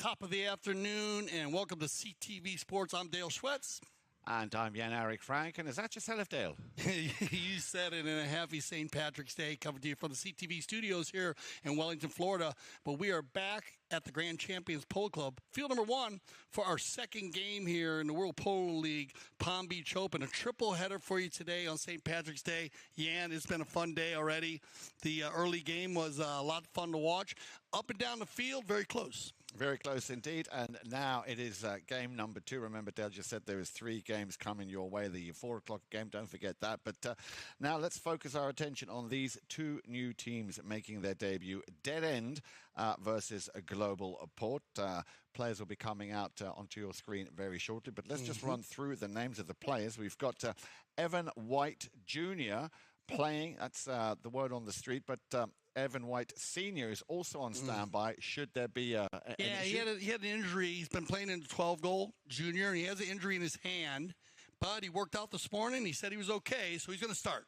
top of the afternoon, and welcome to CTV Sports. I'm Dale Schwetz. And I'm Jan-Erik Frank, and is that yourself, Dale? You said it, in a happy St. Patrick's Day, coming to you from the CTV studios here in Wellington, Florida. But we are back at the Grand Champions Polo Club, field number 1, for our second game here in the World Polo League Palm Beach Open. A triple header for you today on St. Patrick's Day. Jan, it's been a fun day already. The early game was a lot of fun to watch. Up and down the field, very close. Very close indeed, and now it is game number 2. Remember, Dale just said there was 3 games coming your way, the 4 o'clock game, don't forget that. But now let's focus our attention on these 2 new teams making their debut. Dead End versus Global Port. Players will be coming out onto your screen very shortly, but let's just run through the names of the players. We've got Evan White Junior playing, that's the word on the street, but Evan White Senior is also on standby. Should there be an issue? He had an injury. He's been playing in the 12-goal junior, and he has an injury in his hand. But he worked out this morning. He said he was okay, so he's going to start.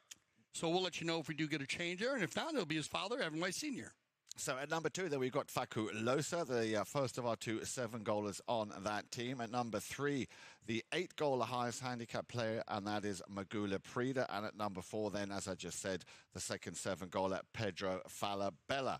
So we'll let you know if we do get a change there. And if not, it'll be his father, Evan White Senior. So at number 2, there we've got Faku Losa, the first of our 2 7-goalers on that team. At number 3, the 8-goaler highest handicap player, and that is Magula Prida. And at number 4, then, as I just said, the second 7-goaler, Pedro Falabella.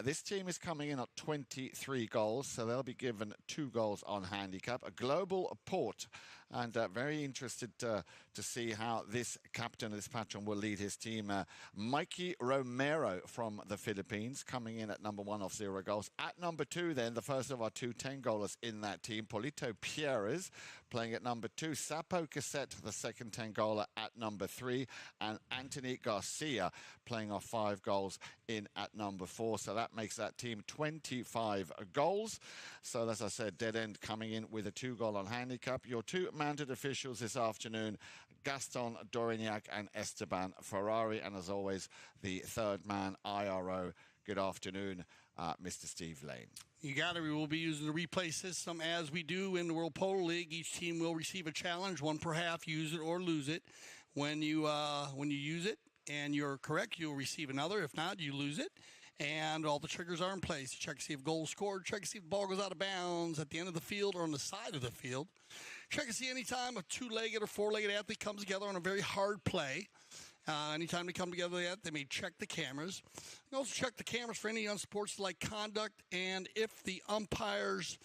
This team is coming in at 23 goals, so they'll be given 2 goals on handicap. A Global Port, and very interested to see how this captain, this patron, will lead his team. Mikey Romero from the Philippines, coming in at number 1 off 0 goals. At number 2, then, the first of our 2 10-goalers in that team, Polito Pierres, playing at number 2. Sapo Cassette, the second 10-goaler, at number 3. And Anthony Garcia playing off 5 goals in at number 4. So that makes that team 25 goals. So, as I said, Dead End coming in with a 2-goal on handicap. Your 2 mounted officials this afternoon, Gaston Dorignac and Esteban Ferrari. And as always, the third man, IRO. Good afternoon, Mr. Steve Lane. You got it. We will be using the replay system as we do in the World Polo League. Each team will receive a challenge, one per half, use it or lose it. When you use it and you're correct, you'll receive another. If not, you lose it. And all the triggers are in place. Check to see if goals scored. Check to see if the ball goes out of bounds at the end of the field or on the side of the field. Check to see any time a 2-legged or 4-legged athlete comes together on a very hard play. Anytime they come together, they may check the cameras. You also check the cameras for any unsportsmanlike conduct. And if the umpires,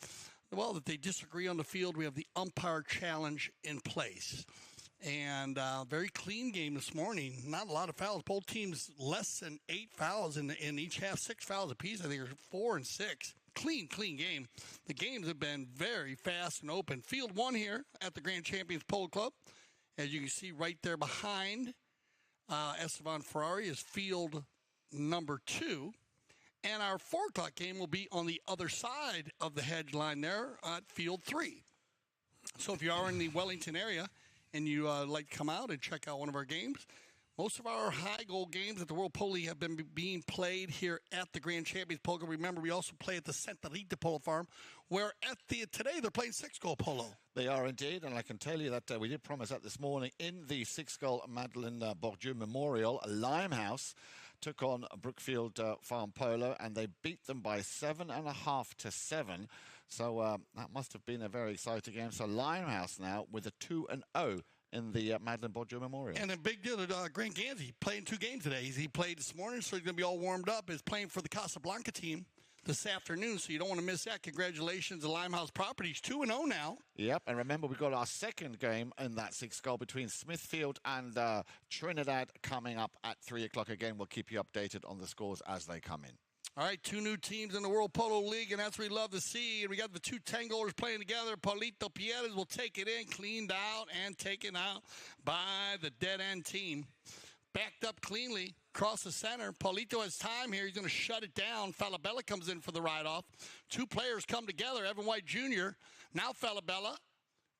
that they disagree on the field, we have the umpire challenge in place. And very clean game this morning. Not a lot of fouls. Both teams less than 8 fouls in each half. 6 fouls apiece. I think are 4 and 6. Clean game. The games have been very fast and open. Field 1 here at the Grand Champions Polo Club. As you can see right there behind Esteban Ferrari is field number 2. And our 4 o'clock game will be on the other side of the hedge line there at field 3. So if you are in the Wellington area and you like to come out and check out one of our games, most of our high goal games at the World Polo League have been being played here at the Grand Champions Polo. Remember, we also play at the Santa Rita Polo Farm, where today they're playing 6-goal polo. They are indeed, and I can tell you that we did promise that this morning in the 6-goal Madeleine Bourdieu Memorial. Limehouse took on Brookfield Farm Polo, and they beat them by 7.5 to 7. So that must have been a very exciting game. So Limehouse now with a 2-0 in the Madeleine Bourdieu Memorial. And a big deal that Grant Gansey played 2 games today. He played this morning, so he's going to be all warmed up. He's playing for the Casablanca team this afternoon, so you don't want to miss that. Congratulations to Limehouse Properties, 2-0 now. Yep, and remember, we've got our second game in that 6-goal between Smithfield and Trinidad coming up at 3 o'clock. Again, we'll keep you updated on the scores as they come in. All right, 2 new teams in the World Polo League, and that's what we love to see. And we got the 2 10-goalers playing together. Polito Pierres will take it in, cleaned out, and taken out by the Dead End team. Backed up cleanly across the center. Polito has time here. He's going to shut it down. Falabella comes in for the ride-off. 2 players come together. Evan White Jr., now Falabella.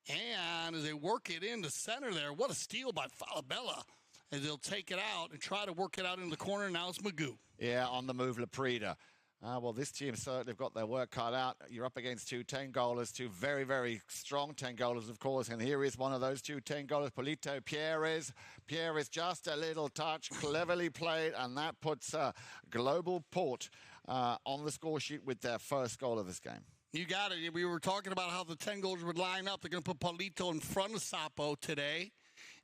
And as they work it in the center there, what a steal by Falabella. As they'll take it out and try to work it out in the corner. Now it's Magoo. Yeah, on the move, Laprida. Well, this team certainly have got their work cut out. You're up against 2 10-goalers, 2 very, very strong 10-goalers, of course. And here is one of those 2 10-goalers, Polito Pierres. Pierres, just a little touch, cleverly played, and that puts Global Port on the score sheet with their first goal of this game. You got it. We were talking about how the 10 goals would line up. They're going to put Paulito in front of Sapo today.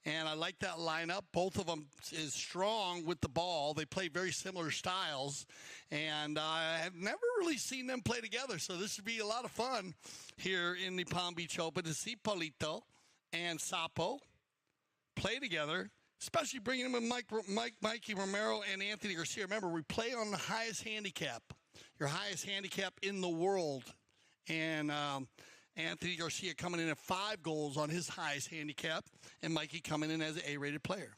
And I like that lineup. Both of them is strong with the ball. They play very similar styles. And I have never really seen them play together. So this would be a lot of fun here in the Palm Beach Open to see Paulito and Sapo play together, especially bringing them in Mikey Romero and Anthony Garcia. Remember, we play on the highest handicap, your highest handicap in the world. And Anthony Garcia coming in at 5 goals on his highest handicap, and Mikey coming in as an A-rated player.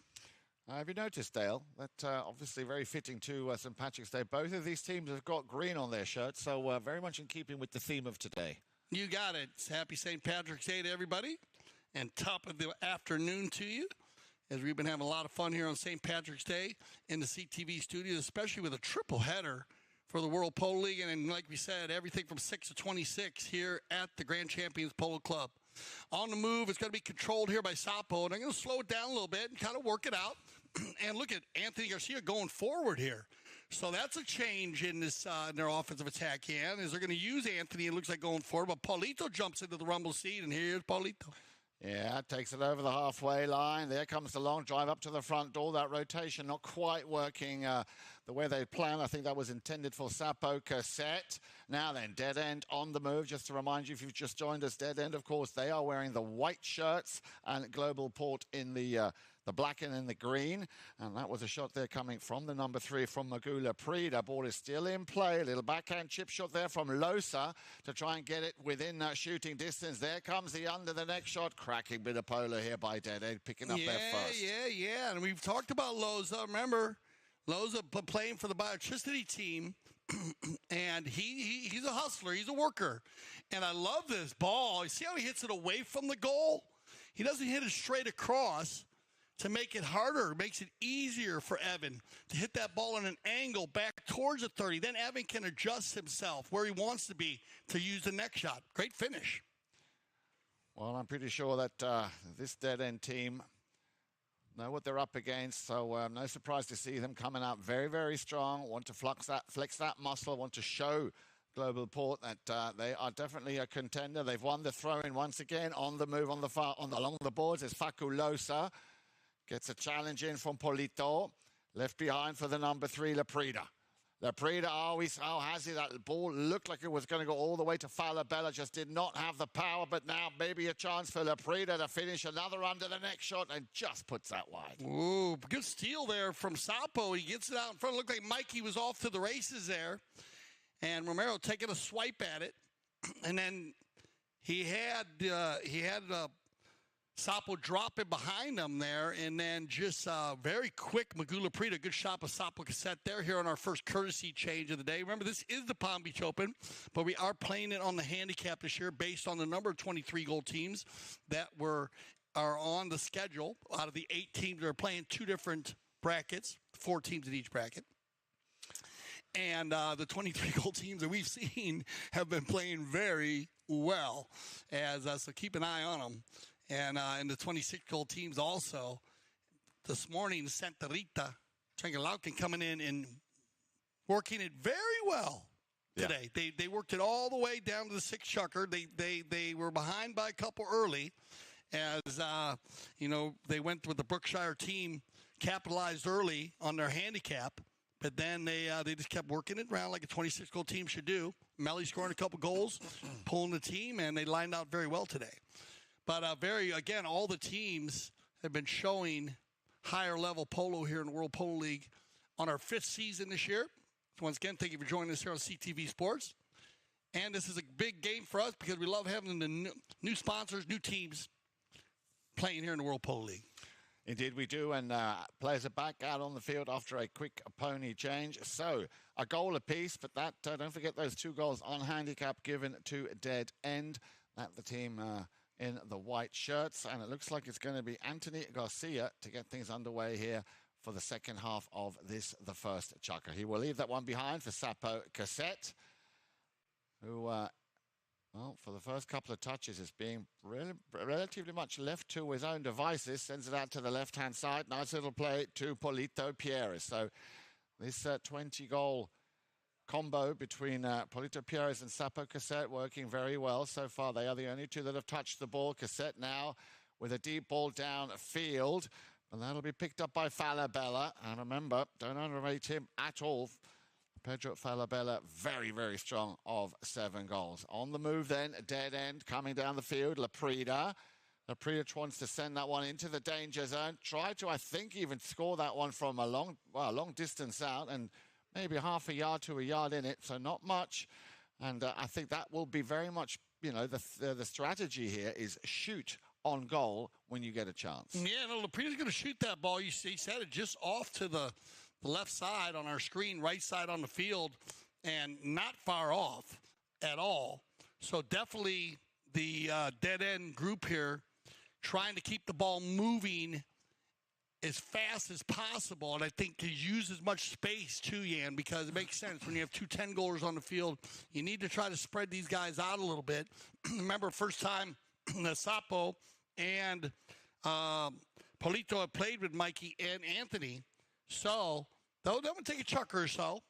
Have you noticed, Dale, that obviously very fitting to St. Patrick's Day, both of these teams have got green on their shirts, so very much in keeping with the theme of today. You got it. Happy St. Patrick's Day to everybody, and top of the afternoon to you, as we've been having a lot of fun here on St. Patrick's Day in the CTV studios, especially with a triple header for the World Polo League, and like we said, everything from 6 to 26 here at the Grand Champions Polo Club. On the move, it's going to be controlled here by Sapo, and I'm going to slow it down a little bit and kind of work it out. And look at Anthony Garcia going forward here. So that's a change in this in their offensive attack here, is they're going to use Anthony, it looks like, going forward, but Paulito jumps into the rumble seat, and here's Paulito. Yeah, takes it over the halfway line. There comes the long drive up to the front door. That rotation not quite working the way they planned. I think that was intended for Sapo Cassette. Now then, Dead End on the move. Just to remind you, if you've just joined us, Dead End, of course, they are wearing the white shirts and Global Port in the black and in the green. And that was a shot there coming from the number 3 from Magula Prida. Ball is still in play. A little backhand chip shot there from Losa to try and get it within shooting distance. There comes the under the next shot. Cracking bit of polo here by Dead End, picking up their first. Yeah. And we've talked about Losa. Remember, Losa playing for the Biotricity team. And he's a hustler. He's a worker. And I love this ball. You see how he hits it away from the goal? He doesn't hit it straight across to make it harder. It makes it easier for Evan to hit that ball on an angle back towards the 30. Then Evan can adjust himself where he wants to be to use the next shot. Great finish. Well, I'm pretty sure that this Dead End team know what they're up against, so no surprise to see them coming out very, very strong. Want to flex that muscle, want to show Global Port that they are definitely a contender. They've won the throw-in once again. On the move on the far along the boards is Faculosa. Gets a challenge in from Paulito. Left behind for the number 3, Laprida. Laprida, how has he? That ball looked like it was going to go all the way to Falabella. Just did not have the power, but now maybe a chance for Laprida to finish another under the next shot and just puts that wide. Ooh, good steal there from Sapo. He gets it out in front. Looked like Mikey was off to the races there. And Romero taking a swipe at it. And then he had Sapo dropping behind him there, and then just very quick Magula Prida. Good shot of Sapo Cassette there here on our first courtesy change of the day. Remember, this is the Palm Beach Open, but we are playing it on the handicap this year based on the number of 23-goal teams that are on the schedule. Out of the 8 teams that are playing 2 different brackets, 4 teams in each bracket. And the 23-goal teams that we've seen have been playing very well, so keep an eye on them. And in the 26-goal teams also, this morning, Santa Rita, Changalaucan coming in and working it very well today. Yeah. They worked it all the way down to the 6 chukker. They were behind by a couple early as, they went with the Brookshire team, capitalized early on their handicap. But then they just kept working it around like a 26-goal team should do. Melly scoring a couple goals, pulling the team, and they lined out very well today. But again, all the teams have been showing higher level polo here in the World Polo League on our 5th season this year. So once again, thank you for joining us here on CTV Sports. And this is a big game for us because we love having the new sponsors, new teams playing here in the World Polo League. Indeed we do, and players are back out on the field after a quick pony change. So a goal apiece, but that don't forget those 2 goals on handicap given to Dead End. That the team in the white shirts, and it looks like it's going to be Anthony Garcia to get things underway here for the second half of the first chukka. He will leave that one behind for Sapo Cassette, who, for the first couple of touches is being relatively much left to his own devices, sends it out to the left-hand side. Nice little play to Polito Pierres. So this 20-goal combo between Polito Pierres and Sapo Cassette working very well so far. They are the only two that have touched the ball. Cassette now with a deep ball downfield, and that'll be picked up by Falabella. And remember, don't underrate him at all. Pedro Falabella, very, very strong of 7 goals. On the move then, dead end coming down the field, Laprida. Laprida wants to send that one into the danger zone. Try to, I think, even score that one from a long distance out, and maybe half a yard to a yard in it, so not much. And I think that will be very much, you know, the strategy here is shoot on goal when you get a chance. Yeah, no, Laprida's going to shoot that ball. You see, he said it just off to the left side on our screen, right side on the field, and not far off at all. So definitely the dead-end group here trying to keep the ball moving as fast as possible, and I think to use as much space too, Yan, because it makes sense when you have 2 10-goalers on the field. You need to try to spread these guys out a little bit. Remember, first time Sapo and Polito have played with Mikey and Anthony, so that would take a chukker or so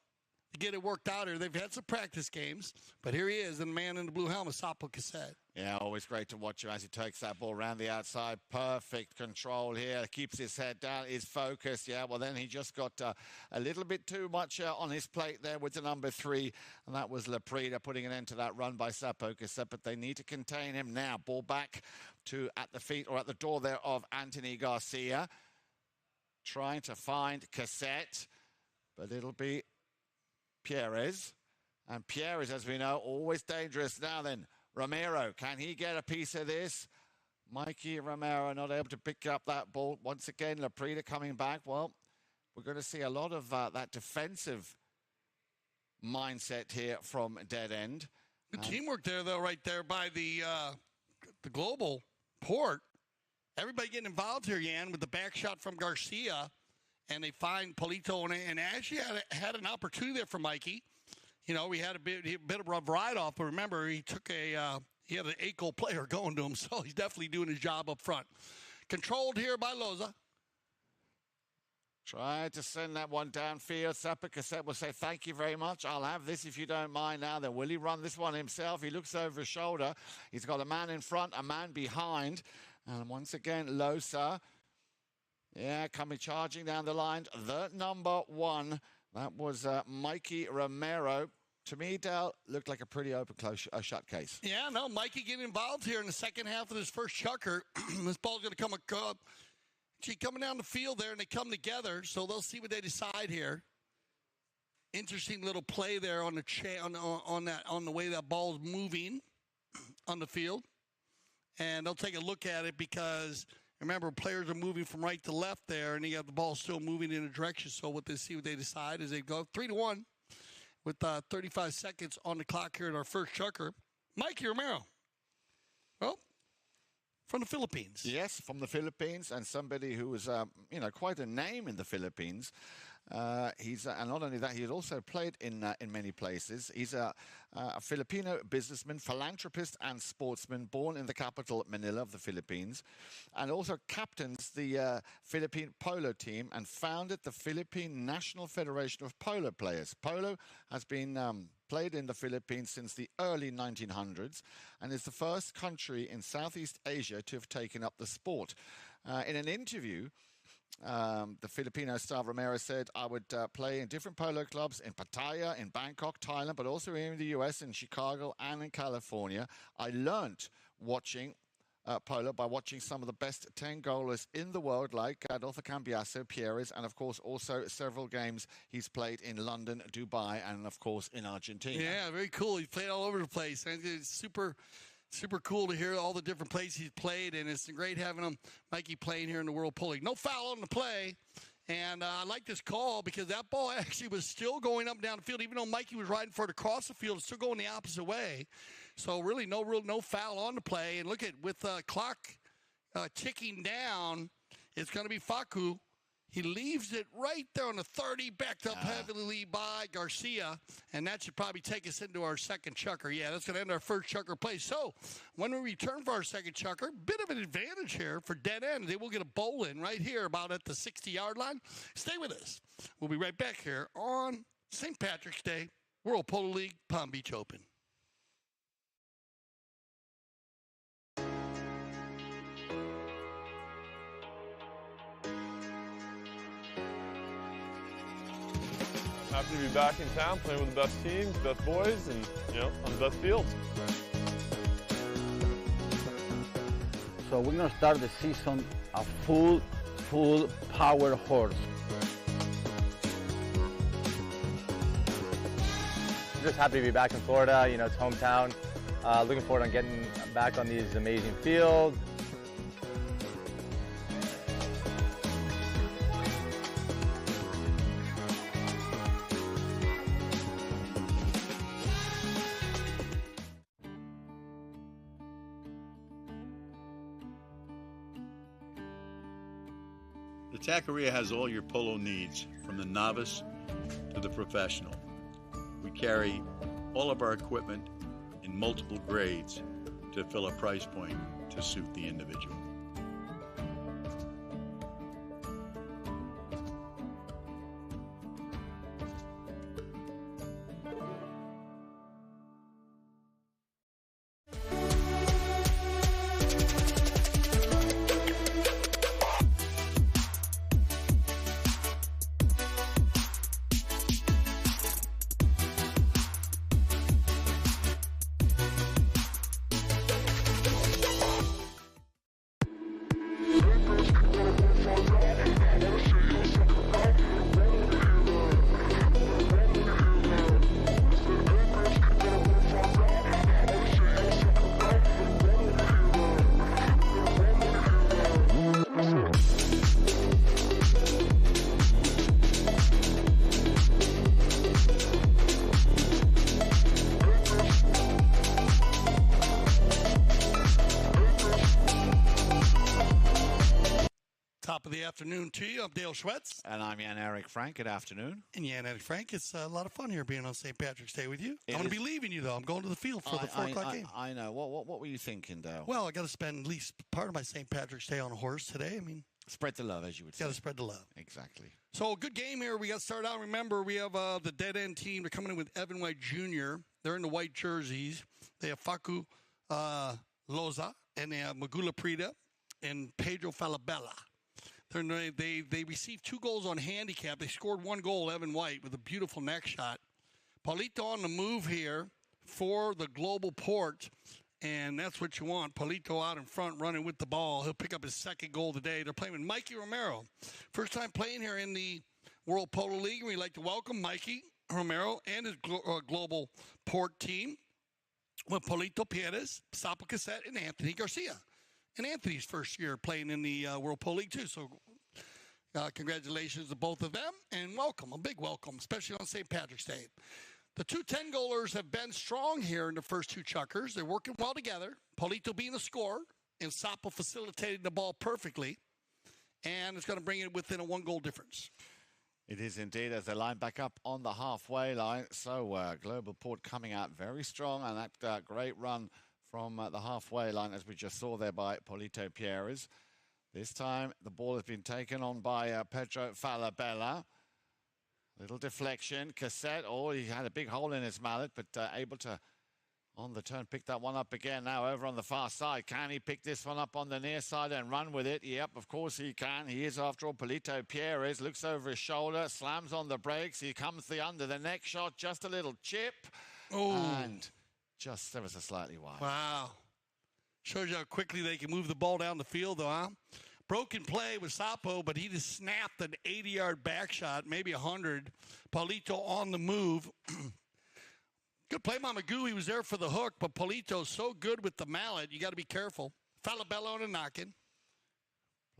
to get it worked out here. They've had some practice games, but here he is, the man in the blue helmet, Sapo Cassette. Yeah, always great to watch him as he takes that ball around the outside. Perfect control here. Keeps his head down, is focused. Yeah, well, then he just got a little bit too much on his plate there with the number 3, and that was Laprida putting an end to that run by Sapo Cassette, but they need to contain him now. Ball back to at the feet or at the door there of Anthony Garcia. Trying to find Cassette, but it'll be Pierres. And Pierres, as we know, always dangerous. Now then, Romero, can he get a piece of this? Mikey Romero not able to pick up that ball. Once again, Laprida coming back. Well, we're going to see a lot of that defensive mindset here from dead end. Good teamwork there, though, right there by the global port. Everybody getting involved here, Yan, with the back shot from Garcia. And they find Polito, and actually had an opportunity there for Mikey. You know, we had a bit of a ride-off, but remember, he had an 8-goal player going to him, so he's definitely doing his job up front. Controlled here by Loza. Try to send that one downfield. Sapo Cassette will say, thank you very much. I'll have this if you don't mind now. Then will he run this one himself? He looks over his shoulder. He's got a man in front, a man behind. And once again, Loza. Yeah, coming charging down the line. The number 1, that was Mikey Romero. To me, Dale, looked like a pretty open, close, shut case. Yeah, no, Mikey getting involved here in the second half of this first chukker. This ball's going to come coming down the field there, and they come together, so they'll see what they decide here. Interesting little play there on the way that ball's moving on the field, and they'll take a look at it because. Remember, players are moving from right to left there, and you have the ball still moving in a direction. So what they decide is they go 3-1 with 35 seconds on the clock here in our first chukker. Mikey Romero. Well, from the Philippines. Yes, from the Philippines, and somebody who was, quite a name in the Philippines. And not only that, he had also played in many places. He's a Filipino businessman, philanthropist, and sportsman, born in the capital Manila of the Philippines, and also captains the Philippine polo team and founded the Philippine National Federation of Polo Players. Polo has been played in the Philippines since the early 1900s and is the first country in Southeast Asia to have taken up the sport. In an interview, the Filipino star Romero said, I would play in different polo clubs in Pattaya, in Bangkok, Thailand, but also here in the US, in Chicago and in California. I learned watching polo by watching some of the best 10-goalers in the world, like Adolfo Cambiaso, Pierres, and, of course, also several games he's played in London, Dubai, and, of course, in Argentina. Yeah, very cool. He played all over the place. And it's super cool to hear all the different places he's played, and it's great having him, Mikey, playing here in the World Polo League. No foul on the play, and I like this call because that ball actually was still going up and down the field. Even though Mikey was riding for it across the field, it's still going the opposite way. So really no foul on the play. And look at, with the clock ticking down, it's going to be Facu. He leaves it right there on the 30, backed up heavily by Garcia, and that should probably take us into our second chukker. Yeah, that's going to end our first chukker play. So when we return for our second chukker, bit of an advantage here for dead end. They will get a bowl in right here about at the 60-yard line. Stay with us. We'll be right back here on St. Patrick's Day World Polo League, Palm Beach Open. Happy to be back in town playing with the best teams, best boys, and on the best fields. So we're gonna start the season a full power horse. I'm just happy to be back in Florida. It's hometown. Looking forward to getting back on these amazing fields. The taqueria has all your polo needs, from the novice to the professional. We carry all of our equipment in multiple grades to fill a price point to suit the individual. Top of the afternoon to you. I'm Dale Schwetz. And I'm Jan-Eric Frank. Good afternoon. And Jan-Eric Frank, it's a lot of fun here being on St. Patrick's Day with you. It I'm going to is. be leaving you, though. I'm going to the field for the 4 o'clock game. I know. What were you thinking, Dale? Well, I got to spend at least part of my St. Patrick's Day on a horse today. I mean, spread the love, as you would say. got to spread the love. Exactly. So, good game here. We got to start out. Remember, we have the dead end team. They're coming in with Evan White Jr. They're in the white jerseys. They have Facu Loza, and they have Magula Prida and Pedro Falabella. They received 2 goals on handicap. They scored 1 goal, Evan White, with a beautiful neck shot. Paulito on the move here for the global port, and that's what you want. Paulito out in front running with the ball. He'll pick up his 2nd goal today. They're playing with Mikey Romero. First time playing here in the World Polo League, and we'd like to welcome Mikey Romero and his global port team with Paulito Perez, Sapo Cassette, and Anthony Garcia. And Anthony's first year playing in the World Polo League, too. So congratulations to both of them, and welcome, a big welcome, especially on St. Patrick's Day. The 2 10-goalers have been strong here in the first 2 chukkers. They're working well together. Paulito being the scorer, and Sapo facilitating the ball perfectly. And it's going to bring it within a 1-goal difference. It is indeed, as they line back up on the halfway line. So Global Port coming out very strong, and that great run from the halfway line, as we just saw there by Paulito Perez. This time, the ball has been taken on by Pedro Falabella. Little deflection. Cassette, he had a big hole in his mallet, but able to, on the turn, pick that one up again. Now over on the far side. Can he pick this one up on the near side and run with it? Yep, of course he can. He is, after all, Paulito Perez. Looks over his shoulder, slams on the brakes. He comes the under the neck shot, just a little chip. Oh. And just ever so slightly wide. Wow. Shows you how quickly they can move the ball down the field, though, huh? Broken play with Sapo, but he just snapped an 80-yard back shot, maybe 100. Paulito on the move. Good play, Mamagoo. He was there for the hook, but Paulito's so good with the mallet, you got to be careful. Falabella on a knock-in.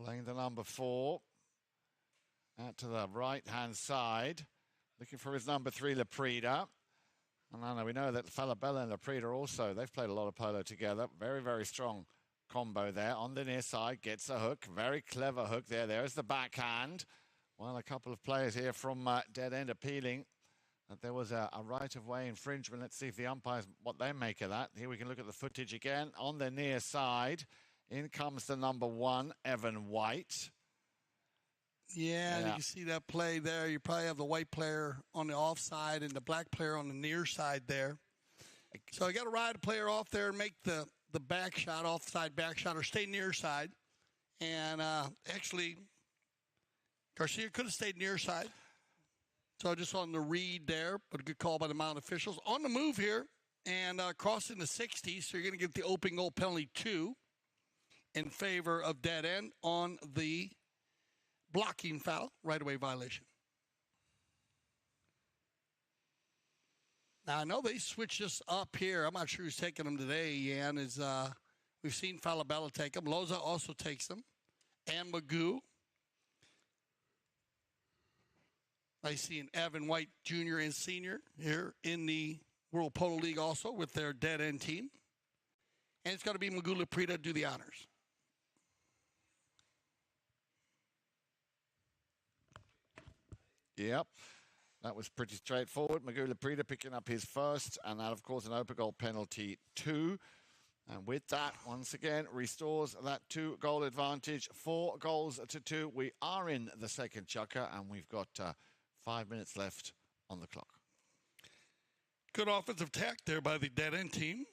Playing the number 4. Out to the right-hand side. Looking for his number 3, Laprida. And we know that Falabella and Laprida also, they've played a lot of polo together. Very, very strong combo there. On the near side, gets a hook. Very clever hook there. There's the backhand. Well, a couple of players here from Dead End appealing that there was a right-of-way infringement. Let's see if the umpires, what they make of that. Here we can look at the footage again. On the near side, in comes the number 1, Evan White. Yeah, you can see that play there. You probably have the white player on the offside and the black player on the near side there. So you got to ride a player off there and make the back shot, offside back shot, or stay near side. And actually, Garcia could have stayed near side. So just on the read there, but a good call by the Mount officials. On the move here and crossing the 60, so you're going to get the open goal penalty 2 in favor of dead end on the blocking foul, right-away violation. Now, I know they switched this up here. I'm not sure who's taking them today, Yan. We've seen Falabella take them. Loza also takes them. And Magoo. I see an Evan White Junior and Senior here in the World Polo League also with their dead end team. And it's got to be Magoo Laprida do the honors. Yep. That was pretty straightforward. Magoo Laprida picking up his first, and that, of course, an open goal penalty 2. And with that, once again, restores that 2-goal advantage. 4 goals to 2. We are in the second chukka, and we've got 5 minutes left on the clock. Good offensive attack there by the dead end team.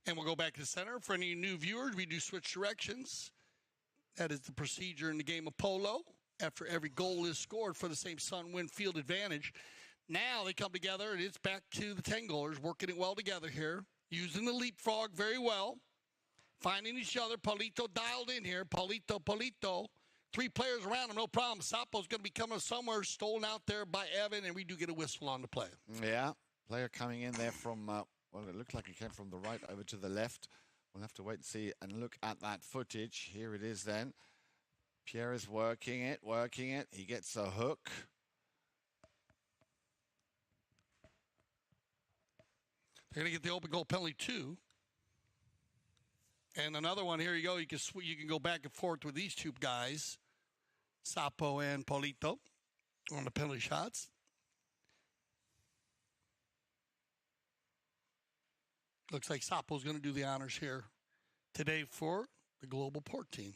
And we'll go back to center. For any new viewers, we do switch directions. That is the procedure in the game of polo. After every goal is scored for the same Sun-Wind field advantage. Now they come together, and it's back to the 10-goalers, working it well together here, using the leapfrog very well, finding each other. Paulito dialed in here. Paulito. 3 players around him, no problem. Sapo's going to be coming somewhere, stolen out there by Evan, and we do get a whistle on the play. Yeah, player coming in there from, well, it looked like he came from the right over to the left. We'll have to wait and see and look at that footage. Here it is then. Pierre is working it. He gets a hook. They're going to get the open goal penalty 2. And another one, here you go. You can go back and forth with these 2 guys, Sapo and Paulito, on the penalty shots. Looks like Sapo's going to do the honors here today for the Global Port team.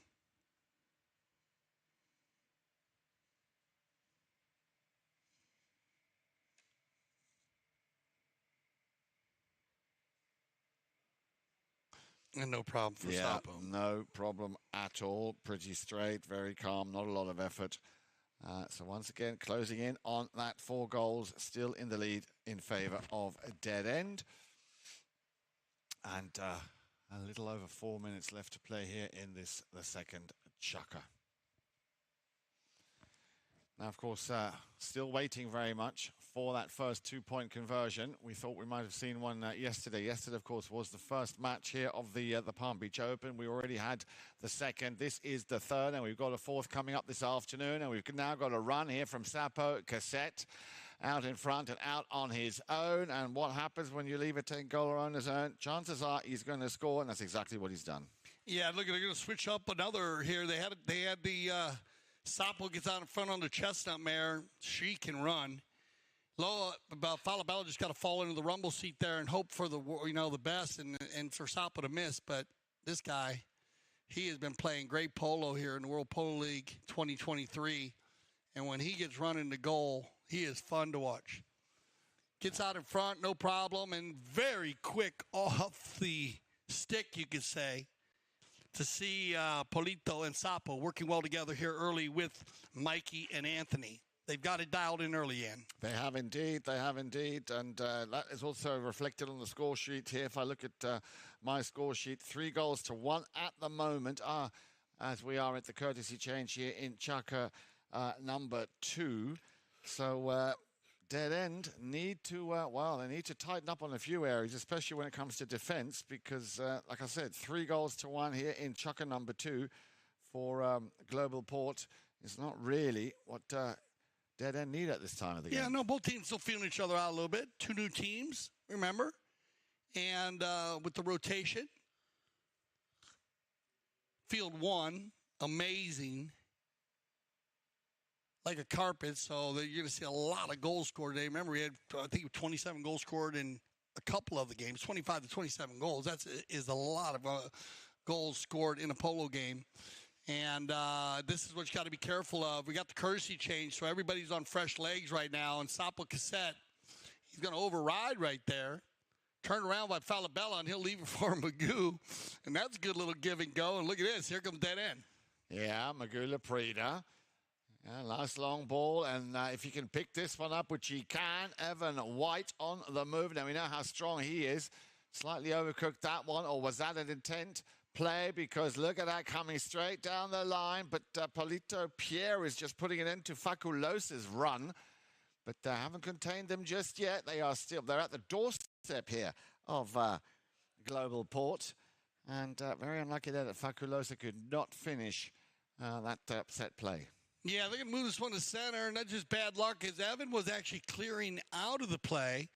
And no problem for Sapo. No problem at all. Pretty straight, very calm, not a lot of effort. So once again, closing in on that 4 goals, still in the lead in favor of Dead End. And a little over 4 minutes left to play here in the second chukka. Now, of course, still waiting very much for that first 2-point conversion. We thought we might have seen one yesterday. Yesterday, of course, was the first match here of the Palm Beach Open. We already had the second. This is the third, and we've got a fourth coming up this afternoon. And we've now got a run here from Sapo Cassette out in front and out on his own. And what happens when you leave a 10-goaler on his own? Chances are he's going to score, and that's exactly what he's done. Yeah, look, they're going to switch up another here. They had the Sapo gets out in front on the chestnut mare. She can run. Falabella just got to fall into the rumble seat there and hope for the best and for Sapo to miss. But this guy, he has been playing great polo here in the World Polo League 2023. And when he gets running the goal, he is fun to watch. Gets out in front, no problem, and very quick off the stick, you could say, to see Paulito and Sapo working well together here early with Mikey and Anthony. They've got it dialed in early, Ian. They have indeed. And that is also reflected on the score sheet here. If I look at my score sheet, 3 goals to 1 at the moment, as we are at the courtesy change here in chukka number 2. So Dead End need to, they need to tighten up on a few areas, especially when it comes to defense, because, like I said, 3 goals to 1 here in chukka number 2 for Global Port is not really what Dead End need at this time of the game. Yeah, no, both teams still feeling each other out a little bit. 2 new teams, remember? And with the rotation, field 1, amazing, like a carpet, so that you're going to see a lot of goals scored today. Remember, we had, I think, 27 goals scored in a couple of the games, 25 to 27 goals. That is a lot goals scored in a polo game. And this is what you got to be careful of. We got the courtesy change, so everybody's on fresh legs right now. And Sapo Cassette, he's going to override right there. Turn around by Falabella, and he'll leave it for Magoo. And that's a good little give and go. And look at this. Here comes dead end. Yeah, Magoo Prida. Yeah, nice long ball. And if he can pick this one up, which he can, Evan White on the move. Now, we know how strong he is. Slightly overcooked that one. Or was that an intent play? Because look at that coming straight down the line. But Polito Pierre is just putting it into Faculos's run. But they haven't contained them just yet. They're at the doorstep here of Global Port. And very unlucky there that Faculosa could not finish that set play. Yeah, they're going to move this one to center, and that's just bad luck as Evan was actually clearing out of the play.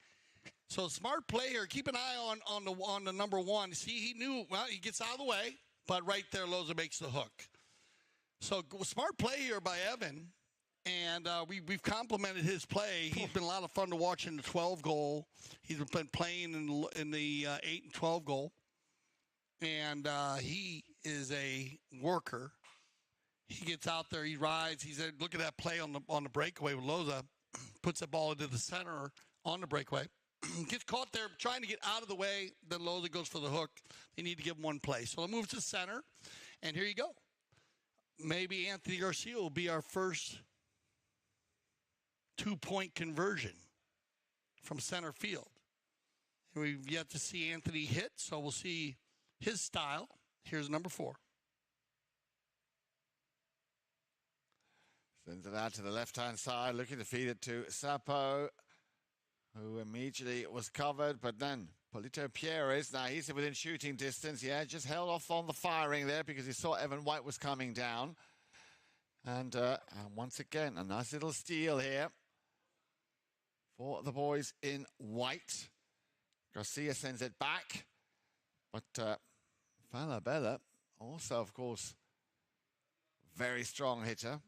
So smart play here. Keep an eye on the number one. See, he knew, well, he gets out of the way, but right there, Loza makes the hook. So smart play here by Evan. And we've complimented his play. He's been a lot of fun to watch in the 12 goal. He's been playing in the 8 and 12 goal. And he is a worker. He gets out there, he rides. He said, look at that play on the breakaway with Loza. Puts the ball into the center on the breakaway. Gets caught there trying to get out of the way. Then Loza goes for the hook. They need to give him one play. So they'll move to center. And here you go. Maybe Anthony Garcia will be our first 2-point conversion from center field. And we've yet to see Anthony hit, so we'll see his style. Here's number 4. Sends it out to the left-hand side, looking to feed it to Sapo, who immediately was covered, but then Polito Pierre now he's within shooting distance. Yeah, just held off on the firing there because he saw Evan White was coming down. And once again, a nice little steal here for the boys in white. Garcia sends it back. But Falabella, also, of course, very strong hitter.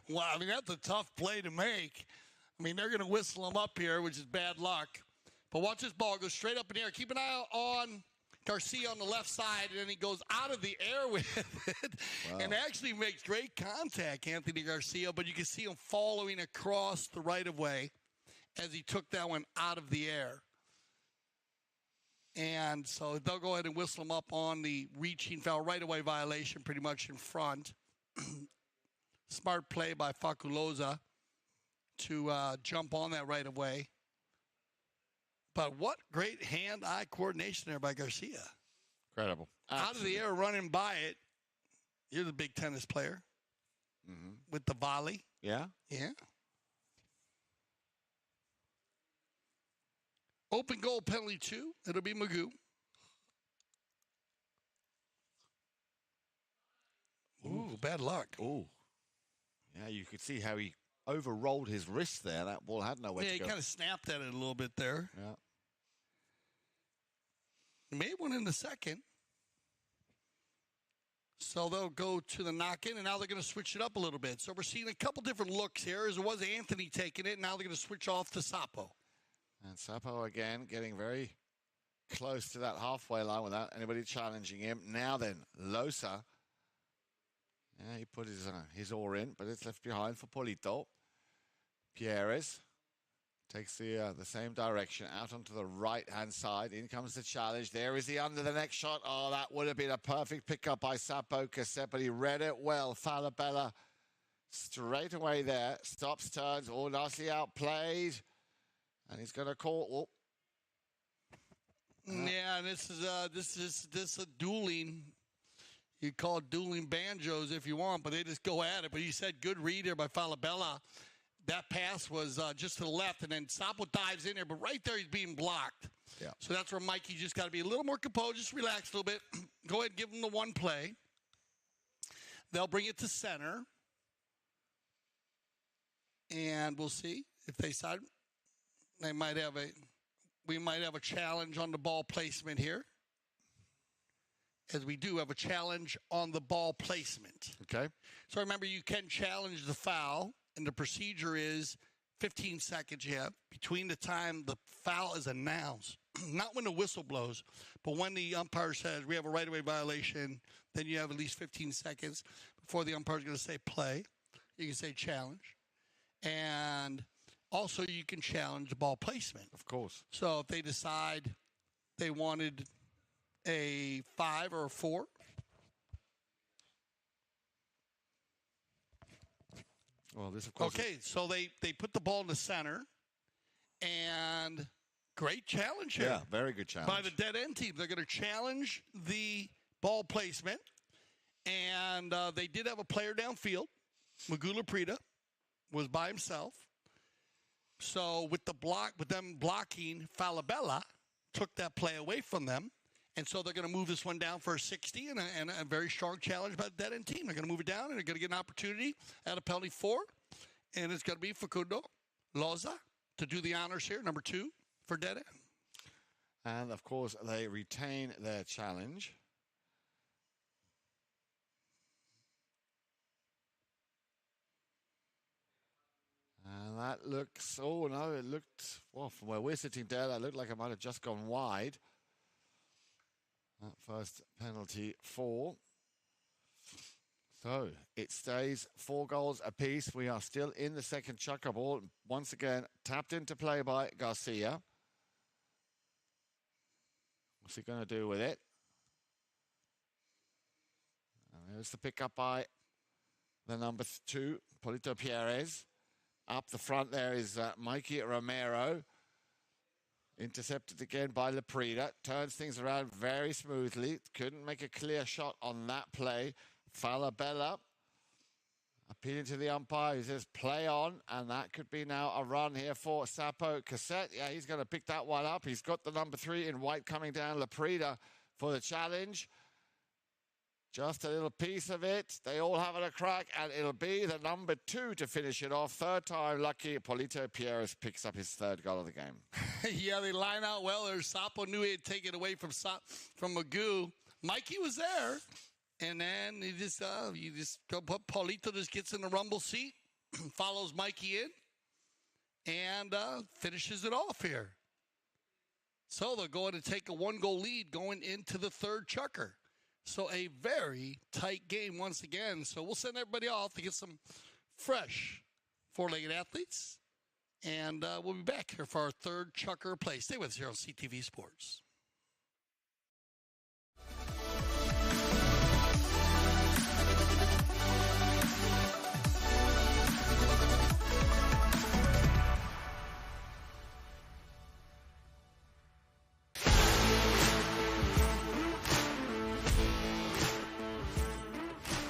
Wow, I mean, that's a tough play to make. I mean, they're going to whistle him up here, which is bad luck. But watch this ball go straight up in the air. Keep an eye on Garcia on the left side, and then he goes out of the air with it. Wow. And actually makes great contact, Anthony Garcia, but you can see him following across the right-of-way as he took that one out of the air. And so they'll go ahead and whistle him up on the reaching foul right-of-way violation pretty much in front. Smart play by Faculosa to jump on that right-of-way. But what great hand-eye coordination there by Garcia. Incredible. Out of the air, running by it. You're the big tennis player with the volley. Yeah? Yeah. Open goal penalty 2. It'll be Magoo. Ooh, bad luck. Ooh. Yeah, you could see how he overrolled his wrist there. That ball had nowhere to go. Yeah, he kind of snapped at it a little bit there. Yeah. He made one in the second. So they'll go to the knock-in, and now they're going to switch it up a little bit. So we're seeing a couple different looks here. As it was Anthony taking it, now they're going to switch off to Sapo. And Sapo again getting very close to that halfway line without anybody challenging him. Now then, Losa. Yeah, he put his oar in, but it's left behind for Polito. Pierres takes the same direction out onto the right-hand side. In comes the challenge. There is the under the next shot. Oh, that would have been a perfect pickup by Sapo Cassette, but he read it well. Falabella straight away there. Stops, turns. Oh, nicely outplayed. And he's going to call. Yeah, this is a dueling. You call it dueling banjos if you want, but they just go at it. But you said good read there by Falabella. That pass was just to the left, and then Sapo dives in there, but right there he's being blocked. Yeah. So that's where Mikey just got to be a little more composed, just relax a little bit. Go ahead and give him the one play. They'll bring it to center. And we'll see if they decide we might have a challenge on the ball placement here. As we do have a challenge on the ball placement. Okay. So remember, you can challenge the foul, and the procedure is 15 seconds you have between the time the foul is announced not when the whistle blows, but when the umpire says we have a right-of-way violation, then you have at least 15 seconds before the umpire is going to say play. You can say challenge. And also you can challenge the ball placement. Of course. So if they decide they wanted a 5 or a 4, well, this, of course. Okay, so they put the ball in the center, and great challenge here. Yeah, very good challenge. By the dead end team. They're going to challenge the ball placement, and they did have a player downfield. Magula Prida was by himself. So with them blocking, Falabella took that play away from them. And so they're going to move this one down for a 60 and a very strong challenge by the dead end team. They're going to move it down, and they're going to get an opportunity at a penalty 4. And it's going to be Facundo Loza to do the honors here, number 2 for dead end. And, of course, they retain their challenge. And that looks, oh, no, it looked, well, from where we're sitting there, that looked like it might have just gone wide. That first penalty 4. So it stays 4 goals apiece. We are still in the second chukka ball. Once again, tapped into play by Garcia. What's he going to do with it? And there's the pickup by the number 2, Polito Pierres. Up the front there is Mikey Romero. Intercepted again by Laprida. Turns things around very smoothly. Couldn't make a clear shot on that play. Falabella appealing to the umpire. He says play on. And that could be now a run here for Sapo Cassette. Yeah, he's going to pick that one up. He's got the number 3 in white coming down. Laprida for the challenge. Just a little piece of it. They all have it a crack, and it'll be the number 2 to finish it off. Third time lucky. Polito Pierres picks up his 3rd goal of the game. Yeah, they line out well there. Sapo knew he had taken it away from Magoo. Mikey was there, and then you just Polito just gets in the rumble seat, follows Mikey in, and finishes it off here. So they're going to take a 1-goal lead going into the 3rd chukker. So a very tight game once again. So we'll send everybody off to get some fresh 4-legged athletes. And we'll be back here for our 3rd chukker play. Stay with us here on CTV Sports.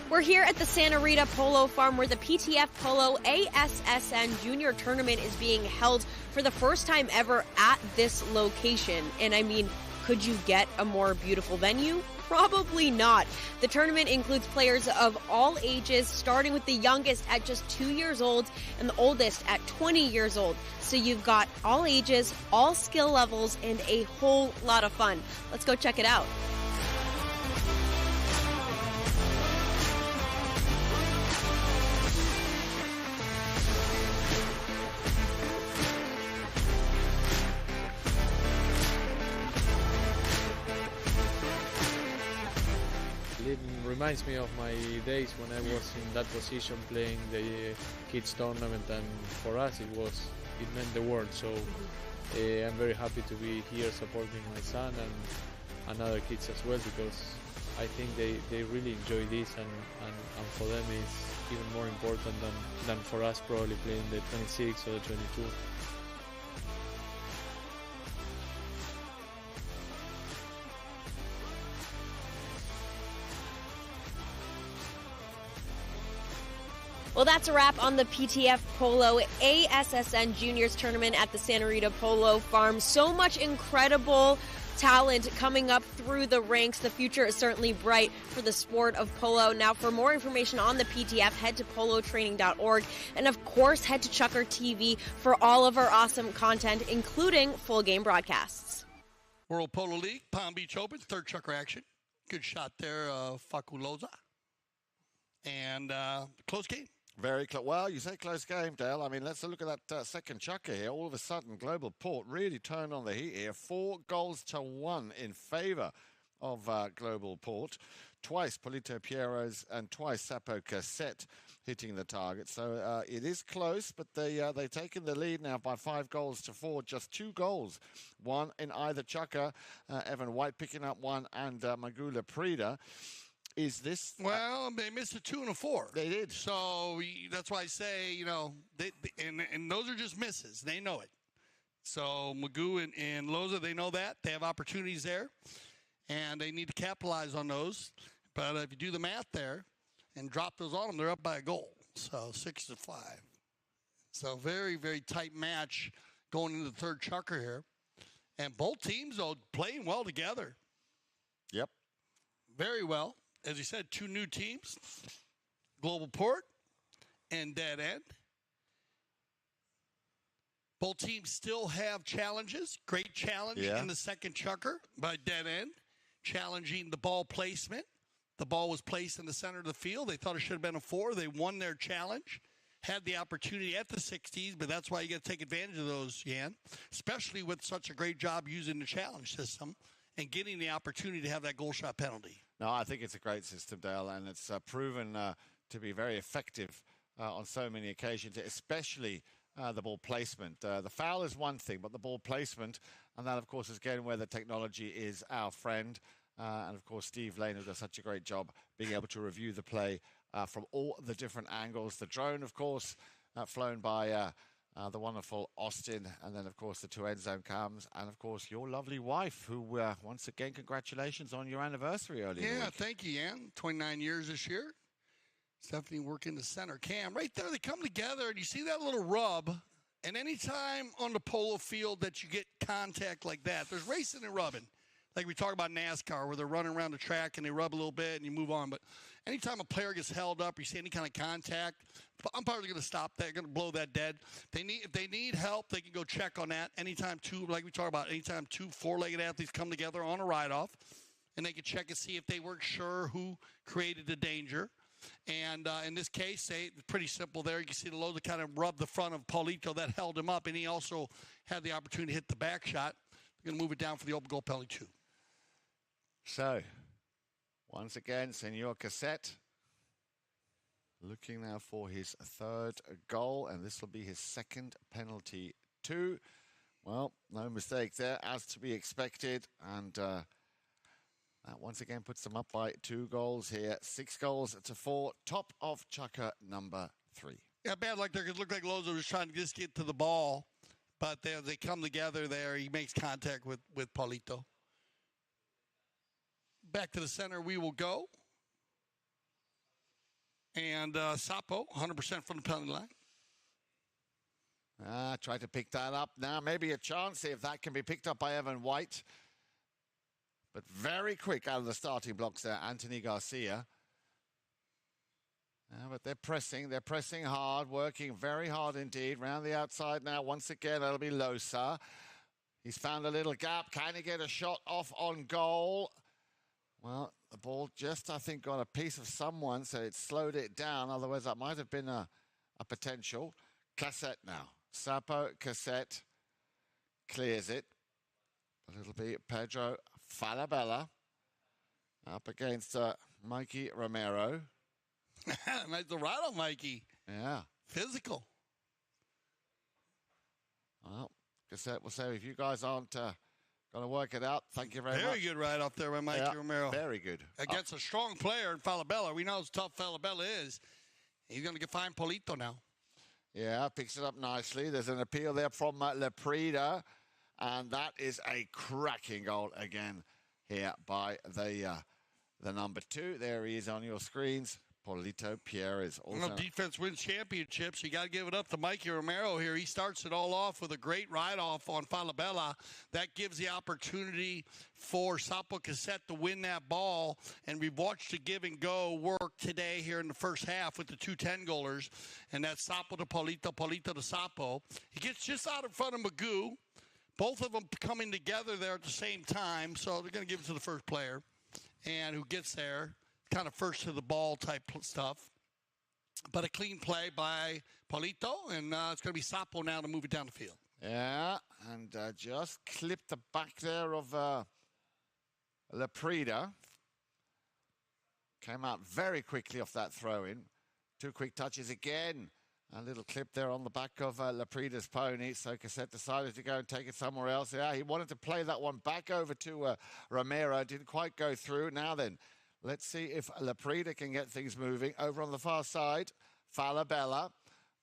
We're here at the Santa Rita Polo Farm where the PTF Polo ASSN Junior Tournament is being held for the first time ever at this location. And I mean, could you get a more beautiful venue? Probably not. The tournament includes players of all ages, starting with the youngest at just 2 years old and the oldest at 20 years old. So you've got all ages, all skill levels, and a whole lot of fun. Let's go check it out. It reminds me of my days when I was in that position playing the kids tournament, and for us it meant the world. So I'm very happy to be here supporting my son and other kids as well, because I think they really enjoy this, and for them it's even more important than for us probably playing the 26 or the 22. Well, that's a wrap on the PTF Polo ASSN Juniors Tournament at the Santa Rita Polo Farm. So much incredible talent coming up through the ranks. The future is certainly bright for the sport of polo. Now, for more information on the PTF, head to polotraining.org. And, of course, head to Chukker TV for all of our awesome content, including full game broadcasts. World Polo League, Palm Beach Open, 3rd chukker action. Good shot there, Faculoza. And close game. Very close. Well, you say close game, Dale. I mean, let's look at that second chukka here. All of a sudden, Global Port really turned on the heat here. 4-1 in favour of Global Port. Twice Polito Piero's and twice Sapo Cassette hitting the target. So it is close, but they've taken the lead now by 5-4. Just 2 goals. One in either chukka. Evan White picking up one and Magula Prida. Is this... Well, they missed a 2 and a 4. They did. So that's why I say, and those are just misses. They know it. So Magoo and Loza, they know that. They have opportunities there, and they need to capitalize on those. But if you do the math there and drop those on them, they're up by a goal. So 6-5. So very, very tight match going into the third chukka here. And both teams, though, playing well together. Yep. Very well. As you said, 2 new teams, Global Port and Dead End. Both teams still have challenges. Great challenge in the second chukker by Dead End, challenging the ball placement. The ball was placed in the center of the field. They thought it should have been a 4. They won their challenge, had the opportunity at the 60s, but that's why you got to take advantage of those, Jan, especially with such a great job using the challenge system and getting the opportunity to have that goal shot penalty. No, I think it's a great system, Dale, and it's proven to be very effective on so many occasions, especially the ball placement. The foul is one thing, but the ball placement, and that, of course, is again where the technology is our friend. And, of course, Steve Lane, who does such a great job being able to review the play from all the different angles. The drone, of course, flown by the wonderful Austin, and then, of course, the 2 end zone cams, and, of course, your lovely wife, who, once again, congratulations on your anniversary earlier in the week. Thank you, Jan. 29 years this year. Stephanie working the center cam. Right there, they come together, and you see that little rub, and anytime on the polo field that you get contact like that, there's racing and rubbing. Like we talk about NASCAR, where they're running around the track and they rub a little bit and you move on. But anytime a player gets held up or you see any kind of contact, umpires are going to stop that, going to blow that dead. If they need help, they can go check on that. Anytime like we talk about, anytime 2 4-legged athletes come together on a ride-off, and they can check and see if they weren't sure who created the danger. And in this case, it's pretty simple there. You can see the Loza kind of rubbed the front of Paulito. That held him up, and he also had the opportunity to hit the back shot. They're going to move it down for the open goal penalty 2. So, once again, Senor Cassette looking now for his 3rd goal, and this will be his 2nd penalty 2. Well, no mistake there, as to be expected, and that once again puts them up by 2 goals here. 6-4, top of chukka number 3. Yeah, bad luck there. It looked like Loza was trying to just get to the ball, but they come together there. He makes contact with Paulito. Back to the center we will go. And Sapo, 100% from the penalty line. Try to pick that up now. Maybe a chance if that can be picked up by Evan White. But very quick out of the starting blocks there, Anthony Garcia. But they're pressing hard, working very hard indeed. Round the outside now, once again, it'll be Losa. He's found a little gap. Can he get a shot off on goal? Well, the ball just, I think, got a piece of someone, so it slowed it down. Otherwise, that might have been a potential. Cassette now. Sapo Cassette clears it. But it'll be Pedro Falabella up against Mikey Romero. Nice to ride on Mikey. Yeah. Physical. Well, Cassette will say, if you guys aren't going to work it out, thank you very much. Very good ride off there by Mikey Romero. Very good. Against a strong player in Falabella. We know how tough Falabella is. He's going to find Paulito now. Yeah, picks it up nicely. There's an appeal there from Leprida. And that is a cracking goal again here by the number 2. There he is on your screens. Paulito Pierre is also... defense wins championships. You got to give it up to Mikey Romero here. He starts it all off with a great ride-off on Falabella. That gives the opportunity for Sapo Cassette to win that ball. And we've watched the give and go work today here in the first half with the 2 10-goalers. And that's Sapo to Paulito, Paulito to Sapo. He gets just out in front of Magoo. Both of them coming together there at the same time. So they're going to give it to the first player. And who gets there. Kind of first to the ball type stuff. But a clean play by Polito, and it's going to be Sapo now to move it down the field. Yeah, and just clipped the back there of Laprida. Came out very quickly off that throw-in. 2 quick touches again. A little clip there on the back of Laprida's pony. So Cassette decided to go and take it somewhere else. Yeah, he wanted to play that one back over to Romero. Didn't quite go through. Now then, let's see if Laprida can get things moving. Over on the far side, Falabella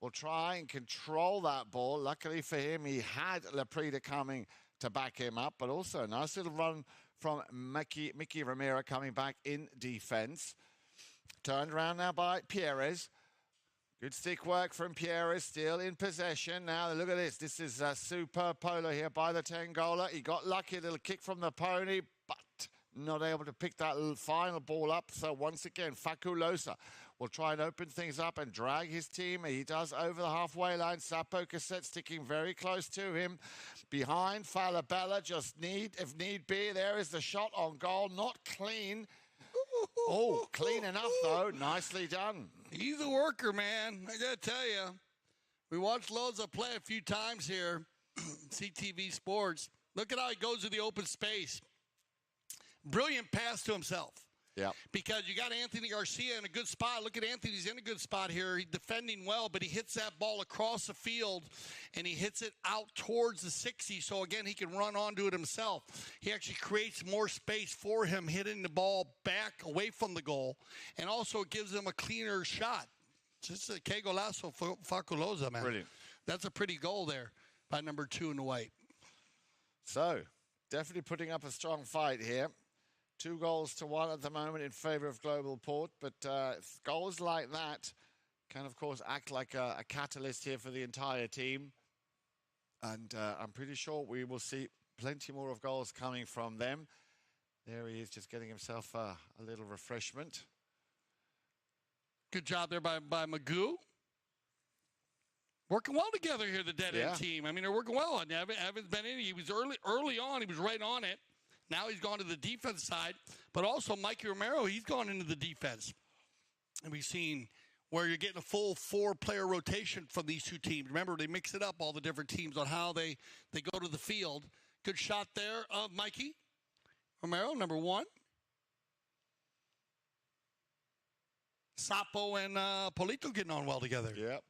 will try and control that ball. Luckily for him, he had Laprida coming to back him up. But also a nice little run from Mickey Romero coming back in defense. Turned around now by Pierres. Good stick work from Pierres, still in possession. Now, look at this. This is superb polo here by the 10-goaler. He got lucky, a little kick from the pony, but not able to pick that final ball up. So once again, Faculosa will try and open things up and drag his team. He does over the halfway line. Sapo Cassette sticking very close to him. Behind Falabella, just if need be. There is the shot on goal. Not clean. Oh, clean enough, though. Nicely done. He's a worker, man. I got to tell you. We watched Loza play a few times here, CTV Sports. Look at how he goes to the open space. Brilliant pass to himself. Yeah. Because you got Anthony Garcia in a good spot. Look at Anthony. He's in a good spot here. He's defending well, but he hits that ball across the field, and he hits it out towards the 60. So, again, he can run onto it himself. He actually creates more space for him, hitting the ball back away from the goal, and also gives him a cleaner shot. Just a que golazo Faculosa, man. Brilliant. That's a pretty goal there by number 2 in the white. So, definitely putting up a strong fight here. 2-1 at the moment in favor of Global Port, but goals like that can, of course, act like a catalyst here for the entire team. And I'm pretty sure we will see plenty more of goals coming from them. There he is, just getting himself a little refreshment. Good job there by Magoo. Working well together here, the dead-end team. I mean, they're working well. Evan's been in. He was early on. He was right on it. Now he's gone to the defense side, but also Mikey Romero, he's gone into the defense. And we've seen where you're getting a full 4-player rotation from these two teams. Remember, they mix it up, all the different teams, on how they go to the field. Good shot there of Mikey Romero, number 1. Sapo and Polito getting on well together. Yep.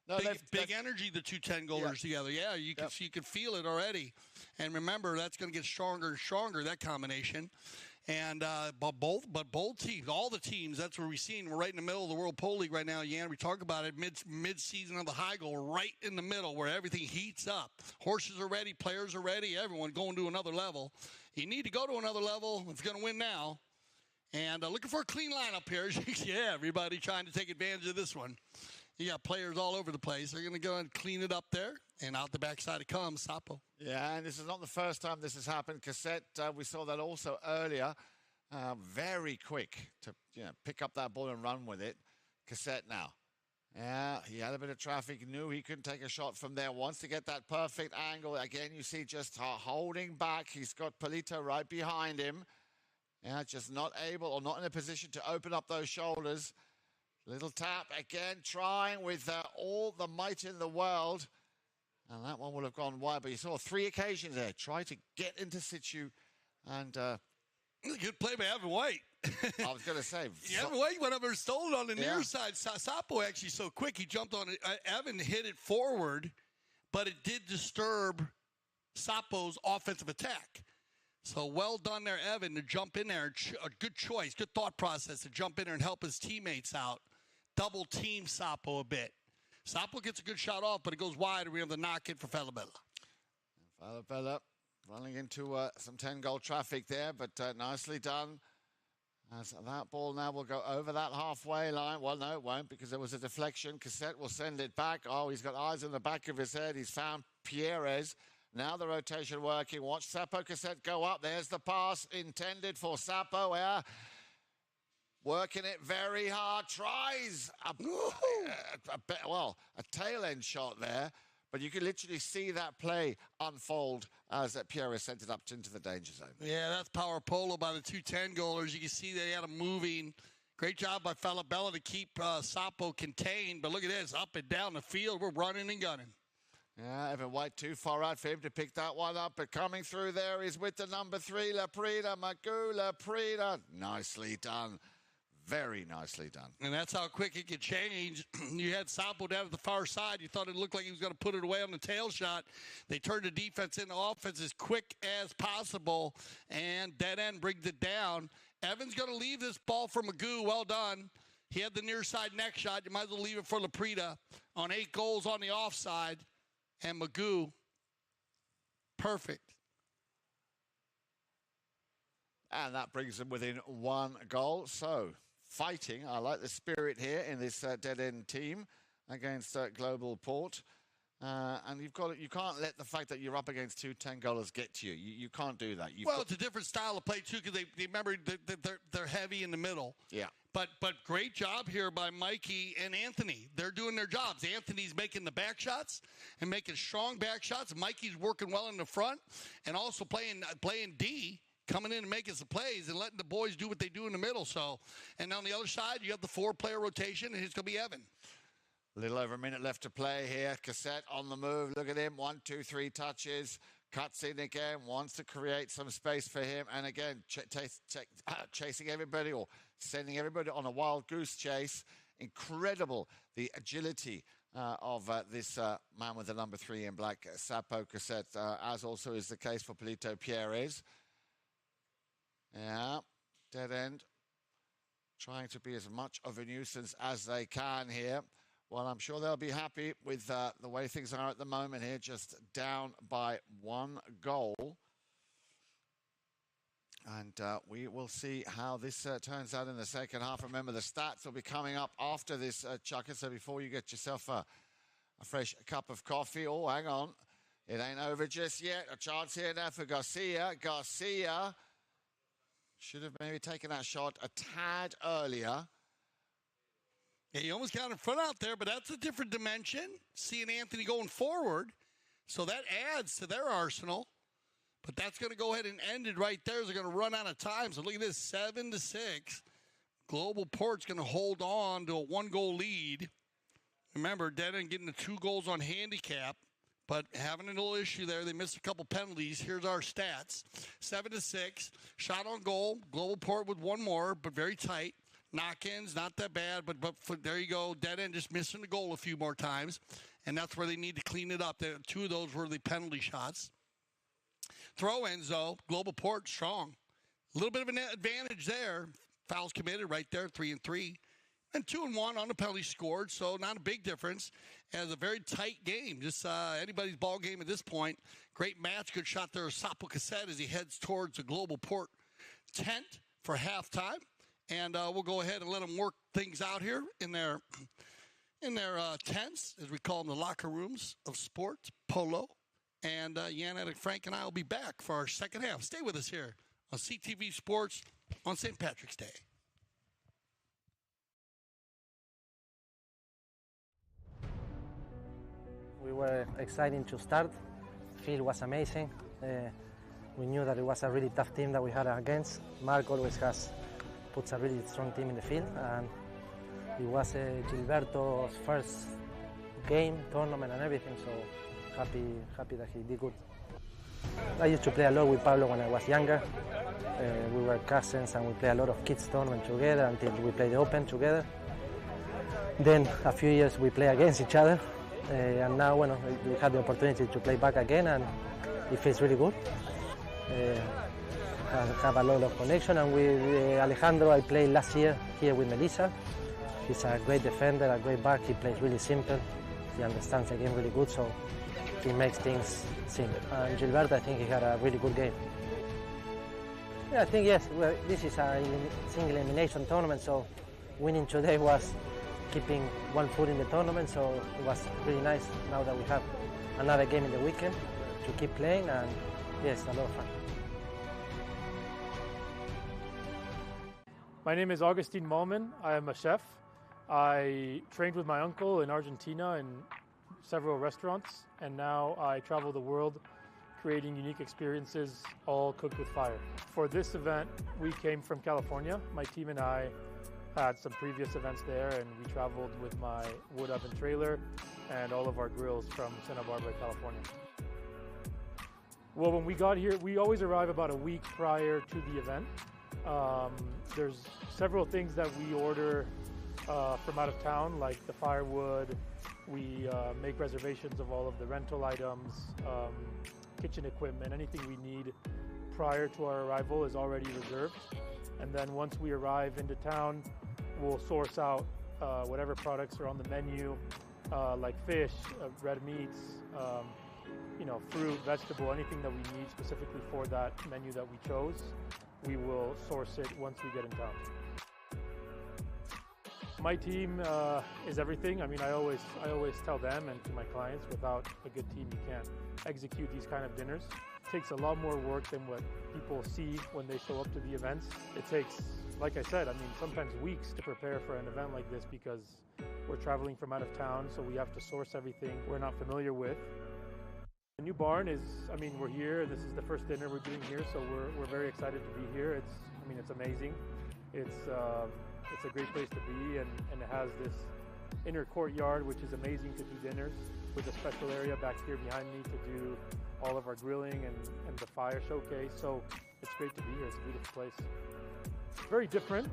No, big energy, the 2 10-goalers together. Yeah, you can feel it already. And remember, that's going to get stronger and stronger, that combination. And but both teams, all the teams, that's where we're seeing. We're right in the middle of the World Pole League right now, Yan. We talk about it mid-season of the high goal, right in the middle where everything heats up. Horses are ready, players are ready, everyone going to another level. You need to go to another level if you're going to win now. And looking for a clean lineup here. Yeah, everybody trying to take advantage of this one. You got players all over the place. They're going to go and clean it up there, and out the backside it comes, Sapo. Yeah, and this is not the first time this has happened. Cassette, we saw that also earlier. Very quick to pick up that ball and run with it. Cassette now. Yeah, he had a bit of traffic, knew he couldn't take a shot from there. Wants to get that perfect angle. Again, you see just holding back. He's got Polito right behind him. Yeah, just not able or not in a position to open up those shoulders. Little tap again, trying with all the might in the world. And that one would have gone wide, but you saw 3 occasions there. Try to get into situ. And good play by Evan White. I was going to say. Evan White went up and stole it on the near side. Sapo actually so quick. He jumped on it. Evan hit it forward, but it did disturb Sapo's offensive attack. So well done there, Evan, to jump in there. A good choice, good thought process to jump in there and help his teammates out. Double team Sapo a bit. Sapo gets a good shot off, but it goes wide, and we have the knock-in for Falabella. Falabella running into some 10-goal traffic there, but nicely done. As that ball now will go over that halfway line. Well, no, it won't, because there was a deflection. Cassette will send it back. Oh, he's got eyes in the back of his head. He's found Pierres. Now the rotation working. Watch Sapo Cassette go up. There's the pass intended for Sapo. Yeah. Working it very hard. Tries a tail end shot there. But you can literally see that play unfold as Pierre sent it up into the danger zone. Yeah, that's power polo by the 2 10-goalers. You can see they had him moving, Great job by Falabella to keep Sapo contained. But look at this, up and down the field, we're running and gunning. Yeah, Evan White too far out for him to pick that one up. But coming through there is with the number 3, Laprida, Magoo Laprida. Nicely done. Very nicely done. And that's how quick it could change. You had Sapo down at the far side. You thought it looked like he was going to put it away on the tail shot. They turned the defense into offense as quick as possible, and dead end brings it down. Evan's going to leave this ball for Magoo. Well done. He had the near side neck shot. You might as well leave it for Laprida on 8 goals on the offside. And Magoo, perfect. And that brings them within 1 goal. So, fighting. I like the spirit here in this dead-end team against Global Port. And you can't let the fact that you're up against 2 10-goalers get to you. You can't do that. It's a different style of play, too, because they remember they're heavy in the middle. Yeah. But great job here by Mikey and Anthony. They're doing their jobs. Anthony's making the back shots and making strong back shots. Mikey's working well in the front and also playing D, coming in and making some plays and letting the boys do what they do in the middle. So, and on the other side, you have the 4-player rotation, and it's going to be Evan. A little over a minute left to play here. Cassette on the move. Look at him. 1, 2, 3 touches. Cuts in again. Wants to create some space for him. And again, chasing everybody or sending everybody on a wild goose chase. Incredible, the agility of this man with the number 3 in black, Sapo Cassette, as also is the case for Polito Pierres. Yeah, dead end. Trying to be as much of a nuisance as they can here. Well, I'm sure they'll be happy with the way things are at the moment here, just down by 1 goal. And we will see how this turns out in the second half. Remember, the stats will be coming up after this, chukka. So before you get yourself a fresh cup of coffee. Oh, hang on. It ain't over just yet. A chance here now for Garcia. Garcia should have maybe taken that shot a tad earlier. Yeah, he almost got in front out there, but that's a different dimension. Seeing Anthony going forward, so that adds to their arsenal. But that's going to go ahead and end it right there. They're going to run out of time. So look at this, 7-6. Global Port's going to hold on to a 1-goal lead. Remember, dead end getting the 2 goals on handicap, but having a little issue there. They missed a couple penalties. Here's our stats. 7-6. Shot on goal. Global Port with 1 more, but very tight. Knock-ins, not that bad, but there you go. Dead end just missing the goal a few more times, and that's where they need to clean it up. 2 of those were the penalty shots. Throw-ins, though, Global Port strong. A little bit of an advantage there. Fouls committed right there, 3-3. And 2-1 on the penalty scored, so not a big difference. As a very tight game, just anybody's ball game at this point. Great match, good shot there, Sapo Cassette as he heads towards the Global Port tent for halftime. And we'll go ahead and let them work things out here in their tents, as we call them, the locker rooms of sports, polo. And Yannick, Frank, and I will be back for our second half. Stay with us here on CTV Sports on St. Patrick's Day. We were excited to start. The field was amazing. We knew that it was a really tough team that we had against. Mark always puts a really strong team in the field, and it was Gilberto's first game, tournament and everything, so happy that he did good. I used to play a lot with Pablo when I was younger. We were cousins and we played a lot of kids tournament together until we played the Open together. Then a few years we play against each other, and now we had the opportunity to play back again, and it feels really good. Have a lot of connection, and with Alejandro I played last year here with Melissa. He's a great defender, a great back. He plays really simple. He understands the game really good, so he makes things simple. And Gilberto, I think he had a really good game. Yeah, I think yes. Well, this is a single elimination tournament, so winning today was keeping 1 foot in the tournament. So it was really nice now that we have another game in the weekend to keep playing, and yes, a lot of fun. My name is Augustine Malman. I am a chef. I trained with my uncle in Argentina in several restaurants, and now I travel the world creating unique experiences, all cooked with fire. For this event, we came from California. My team and I had some previous events there, and we traveled with my wood oven trailer and all of our grills from Santa Barbara, California. Well, when we got here, we always arrive about a week prior to the event. There's several things that we order from out of town, like the firewood. We make reservations of all of the rental items, kitchen equipment, anything we need prior to our arrival is already reserved. And then once we arrive into town, we'll source out whatever products are on the menu, like fish, red meats, fruit, vegetable, anything that we need specifically for that menu that we chose. We will source it once we get in town. My team is everything. I mean, I always tell them and to my clients, without a good team, you can't execute these kind of dinners. It takes a lot more work than what people see when they show up to the events. It takes, like I said, I mean, sometimes weeks to prepare for an event like this because we're traveling from out of town, so we have to source everything we're not familiar with. The new barn is, I mean, we're here. This is the first dinner we're doing here, so we're very excited to be here. It's amazing. It's a great place to be, and it has this inner courtyard, which is amazing to do dinners, with a special area back here behind me to do all of our grilling and the fire showcase. So it's great to be here. It's a beautiful place. Very different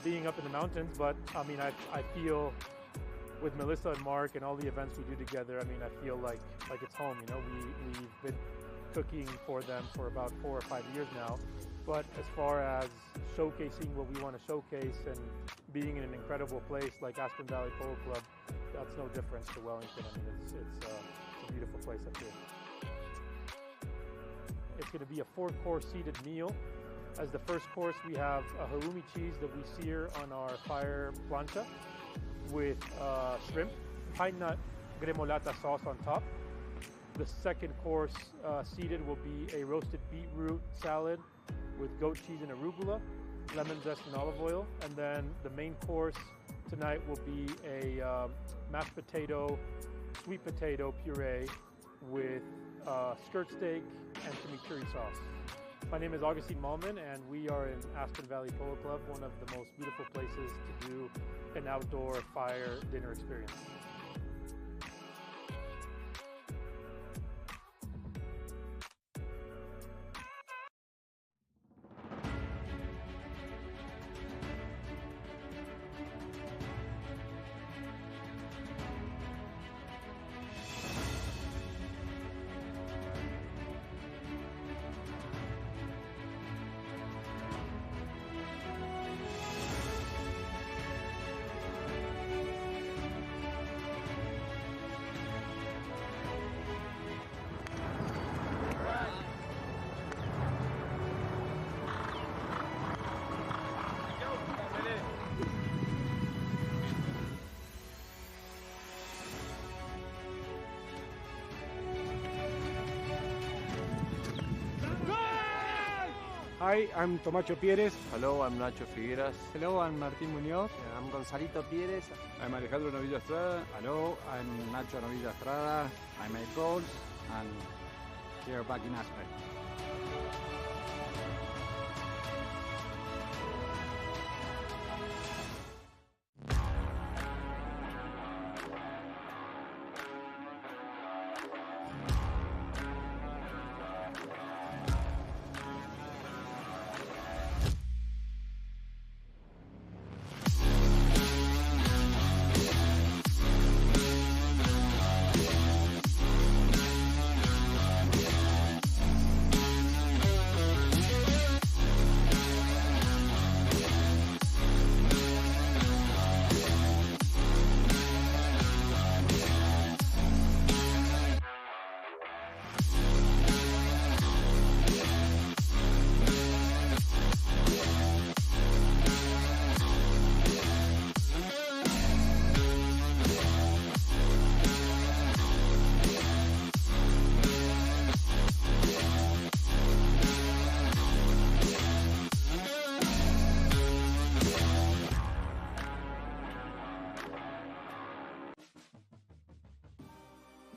being up in the mountains, but I mean, I feel with Melissa and Mark and all the events we do together, I mean, I feel like it's home. You know, we've been cooking for them for about 4 or 5 years now. But as far as showcasing what we want to showcase and being in an incredible place like Aspen Valley Polo Club, that's no different to Wellington. I mean, it's a beautiful place up here. It's going to be a 4-course seated meal. As the first course, we have a halloumi cheese that we sear on our fire plancha with shrimp, pine nut gremolata sauce on top. The second course seated will be a roasted beetroot salad with goat cheese and arugula, lemon zest and olive oil. And then the main course tonight will be a mashed potato, sweet potato puree with skirt steak and chimichurri sauce. My name is Augustine Malman, and we are in Aspen Valley Polo Club, one of the most beautiful places to do an outdoor fire dinner experience. Hi, I'm Tomacho Pieres. Hello, I'm Nacho Figueras. Hello, I'm Martín Muñoz. I'm Gonzalito Pieres. I'm Alejandro Novilla Estrada. Hello, I'm Nacho Novilla Estrada. I make goals and here back in Aspen.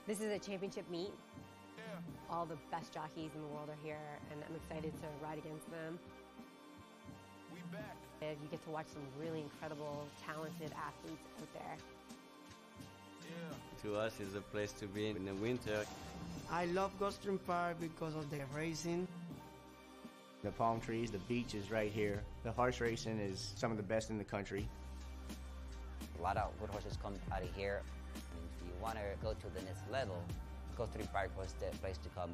This is a championship meet. All the best jockeys in the world are here, and I'm excited to ride against them. We back. And you get to watch some really incredible, talented athletes out there. To us, it's a place to be in the winter. I love Gulfstream Park because of the racing. The palm trees, the beach is right here. The horse racing is some of the best in the country. A lot of good horses come out of here. And if you want to go to the next level, Gulfstream Park was the place to come.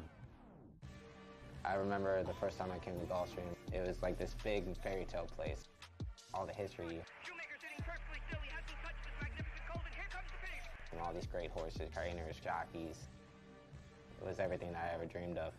I remember the first time I came to Gulfstream, it was like this big fairy tale place. All the history. And all these great horses, trainers, jockeys. It was everything I ever dreamed of.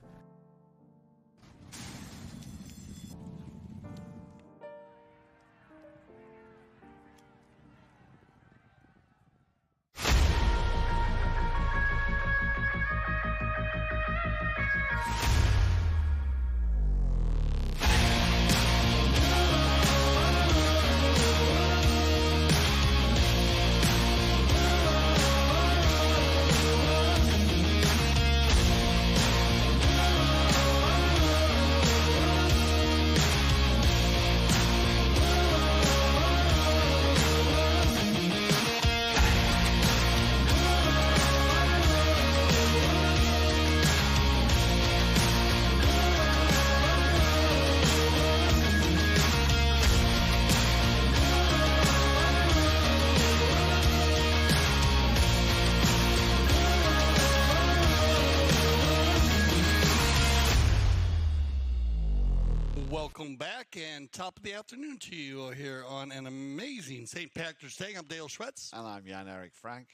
Welcome back, and top of the afternoon to you here on an amazing St. Patrick's Day. I'm Dale Schwetz. And I'm Jan-Erik Frank.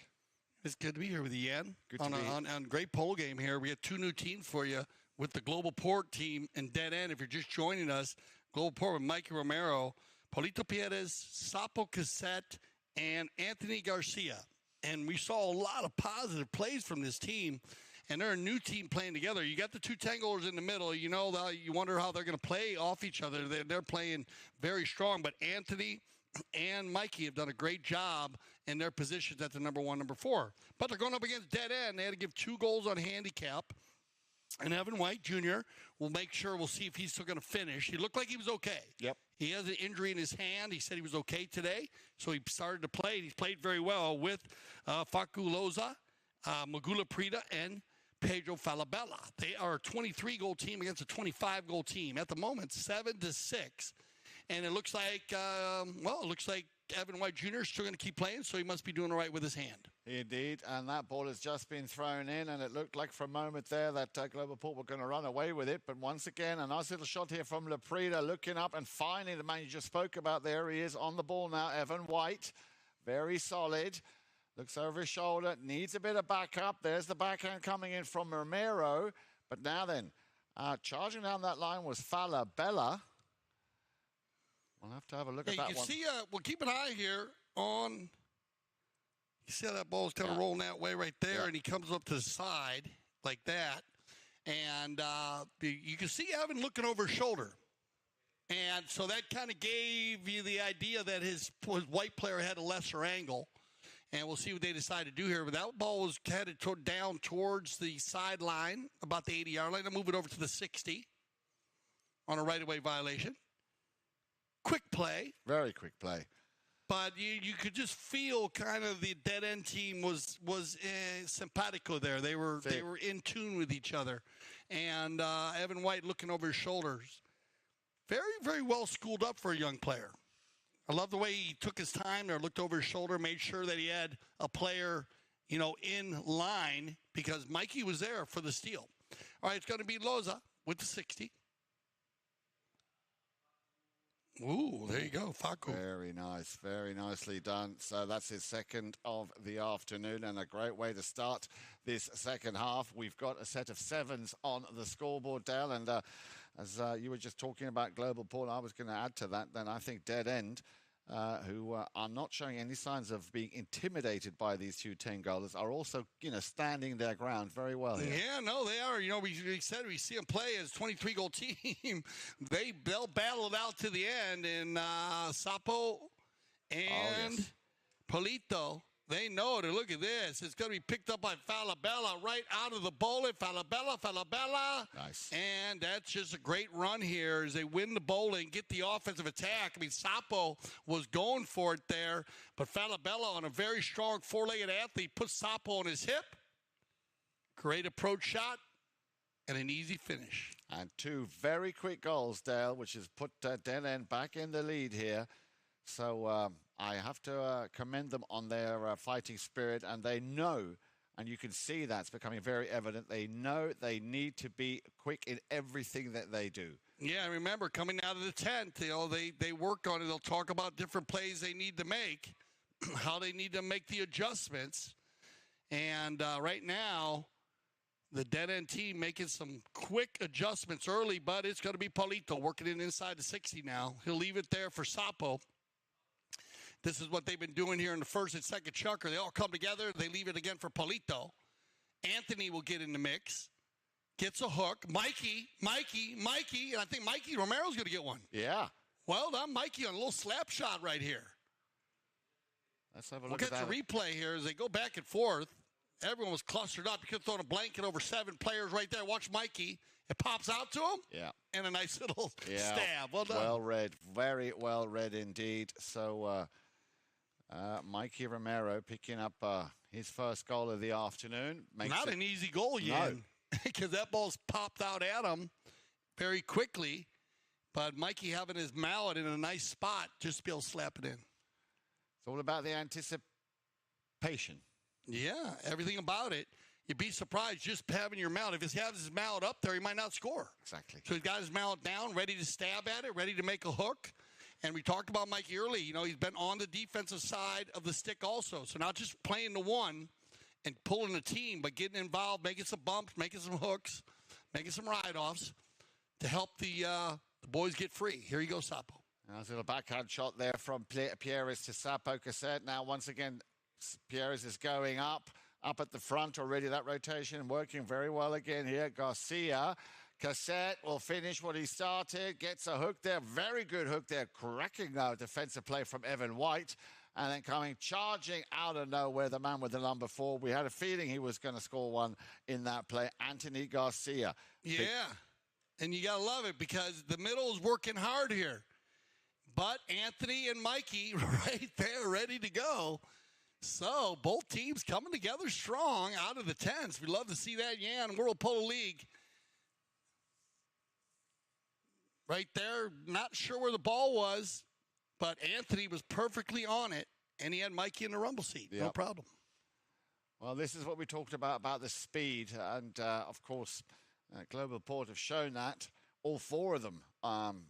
It's good to be here with you, Jan. Good to be here. On a great polo game here. We have two new teams for you with the Global Port team and Dead End. If you're just joining us, Global Port with Mikey Romero, Polito Perez, Sapo Cassette, and Anthony Garcia. And we saw a lot of positive plays from this team. And they're a new team playing together. You got the two tanglers in the middle. You know, you wonder how they're going to play off each other. They're playing very strong. But Anthony and Mikey have done a great job in their positions at the number 1, number 4. But they're going up against Dead End. They had to give 2 goals on handicap. And Evan White Jr. will make sure, we'll see if he's still going to finish. He looked like he was okay. Yep. He has an injury in his hand. He said he was okay today. So he started to play. And he's played very well with Facu Loza, Magula Prida, and Pedro Falabella. They are a 23-goal team against a 25-goal team. At the moment, 7-6. And it looks like, it looks like Evan White Jr. is still going to keep playing, so he must be doing all right with his hand. Indeed, and that ball has just been thrown in, and it looked like for a moment there that Global Port were going to run away with it. But once again, a nice little shot here from Laprida, looking up and finding the man you just spoke about. There he is on the ball now, Evan White. Very solid. Looks over his shoulder, needs a bit of backup. There's the backhand coming in from Romero. But now then, charging down that line was Falabella. We'll have to have a look at that one. You can see, we'll keep an eye here on, you see how that ball's kind of rolling that way right there, and he comes up to the side like that. And you can see Evan looking over his shoulder. And so that kind of gave you the idea that his white player had a lesser angle. And we'll see what they decide to do here. But that ball was headed down towards the sideline, about the 80-yard line. I'll move it over to the 60 on a right-of-way violation. Quick play. Very quick play. But you could just feel kind of the Dead End team was simpatico there. They were in tune with each other. And Evan White looking over his shoulders. Very, very well schooled up for a young player. I love the way he took his time there, looked over his shoulder, made sure that he had a player, in line, because Mikey was there for the steal. All right, it's going to be Loza with the 60. Ooh, there you go, Facu. Very nice, very nicely done. So that's his second of the afternoon, and a great way to start this second half. We've got a set of 7s on the scoreboard, Dale, and as you were just talking about Global Port, I was going to add to that. Then I think Dead End, who are not showing any signs of being intimidated by these two 10-goalers, are also, standing their ground very well here. Yeah, no, they are. We said we see them play as a 23-goal team. They'll battle it out to the end, and Sapo and Polito They know it. And look at this. It's going to be picked up by Falabella right out of the bowling. Falabella. Nice. And that's just a great run here as they win the bowling, get the offensive attack. I mean, Sapo was going for it there, but Falabella on a very strong four-legged athlete puts Sapo on his hip. Great approach shot and an easy finish. And 2 very quick goals, Dale, which has put Den End back in the lead here. So I have to commend them on their fighting spirit, and they know, and you can see that's becoming very evident, they know they need to be quick in everything that they do. Yeah, remember, coming out of the 10th, you know, they work on it. They'll talk about different plays they need to make, how they need to make the adjustments. And right now, the dead end team making some quick adjustments early, but it's going to be Paulito working it inside the 60 now. He'll leave it there for Sapo. This is what they've been doing here in the first and second chukker. They all come together. They leave it again for Paulito. Anthony will get in the mix. Gets a hook. Mikey. And I think Mikey Romero's going to get one. Yeah. Well done, Mikey, on a little slap shot right here. Let's have a We'll look get at that. the replay here as they go back and forth. Everyone was clustered up. You could have thrown a blanket over 7 players right there. Watch Mikey. It pops out to him. Yeah. And a nice little stab. Well done. Well read. Very well read indeed. So Mikey Romero picking up his first goal of the afternoon. Not an easy goal yet. Because that ball's popped out at him very quickly. But Mikey having his mallet in a nice spot just to be able to slap it in. It's all about the anticipation. Yeah, everything about it. You'd be surprised just having your mallet. If he has his mallet up there, he might not score. Exactly. So he's got his mallet down, ready to stab at it, ready to make a hook. And we talked about Mikey early. You know, he's been on the defensive side of the stick also. So not just playing the one and pulling the team, but getting involved, making some bumps, making some hooks, making some ride-offs to help the boys get free. Here you go, Sapo. There's a little backhand shot there from Pierres to Sapo Cassette. Now, once again, Pierres is going up at the front already. That rotation working very well again here. Garcia. Cassette will finish what he started. Gets a hook there. Very good hook there. Cracking defensive play from Evan White. And then coming charging out of nowhere, the man with the number 4. We had a feeling he was going to score one in that play. Anthony Garcia. Yeah. And you got to love it because the middle is working hard here. But Anthony and Mikey right there ready to go. So both teams coming together strong out of the 10s. We love to see that, Yan. World Polo League. Right there, not sure where the ball was, but Anthony was perfectly on it, and he had Mikey in the rumble seat. Yep. No problem. Well, this is what we talked about the speed. And, of course, Global Port have shown that. All 4 of them,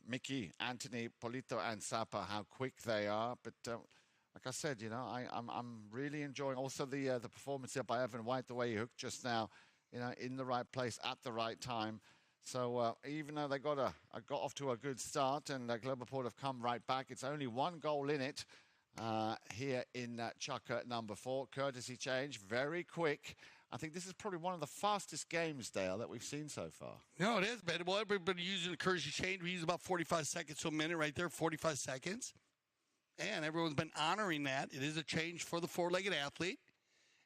Mickey, Anthony, Polito, and Sapa, how quick they are. But like I said, you know, I'm really enjoying also the performance there by Evan White, the way he hooked just now, you know, in the right place at the right time. So even though they got off to a good start and Global Port have come right back, it's only 1 goal in it here in chukka number 4. Courtesy change, very quick. I think this is probably one of the fastest games, Dale, that we've seen so far. No, it is, man. Well, everybody using the courtesy change. We use about 45 seconds to a minute right there, 45 seconds. And everyone's been honoring that. It is a change for the 4-legged athlete.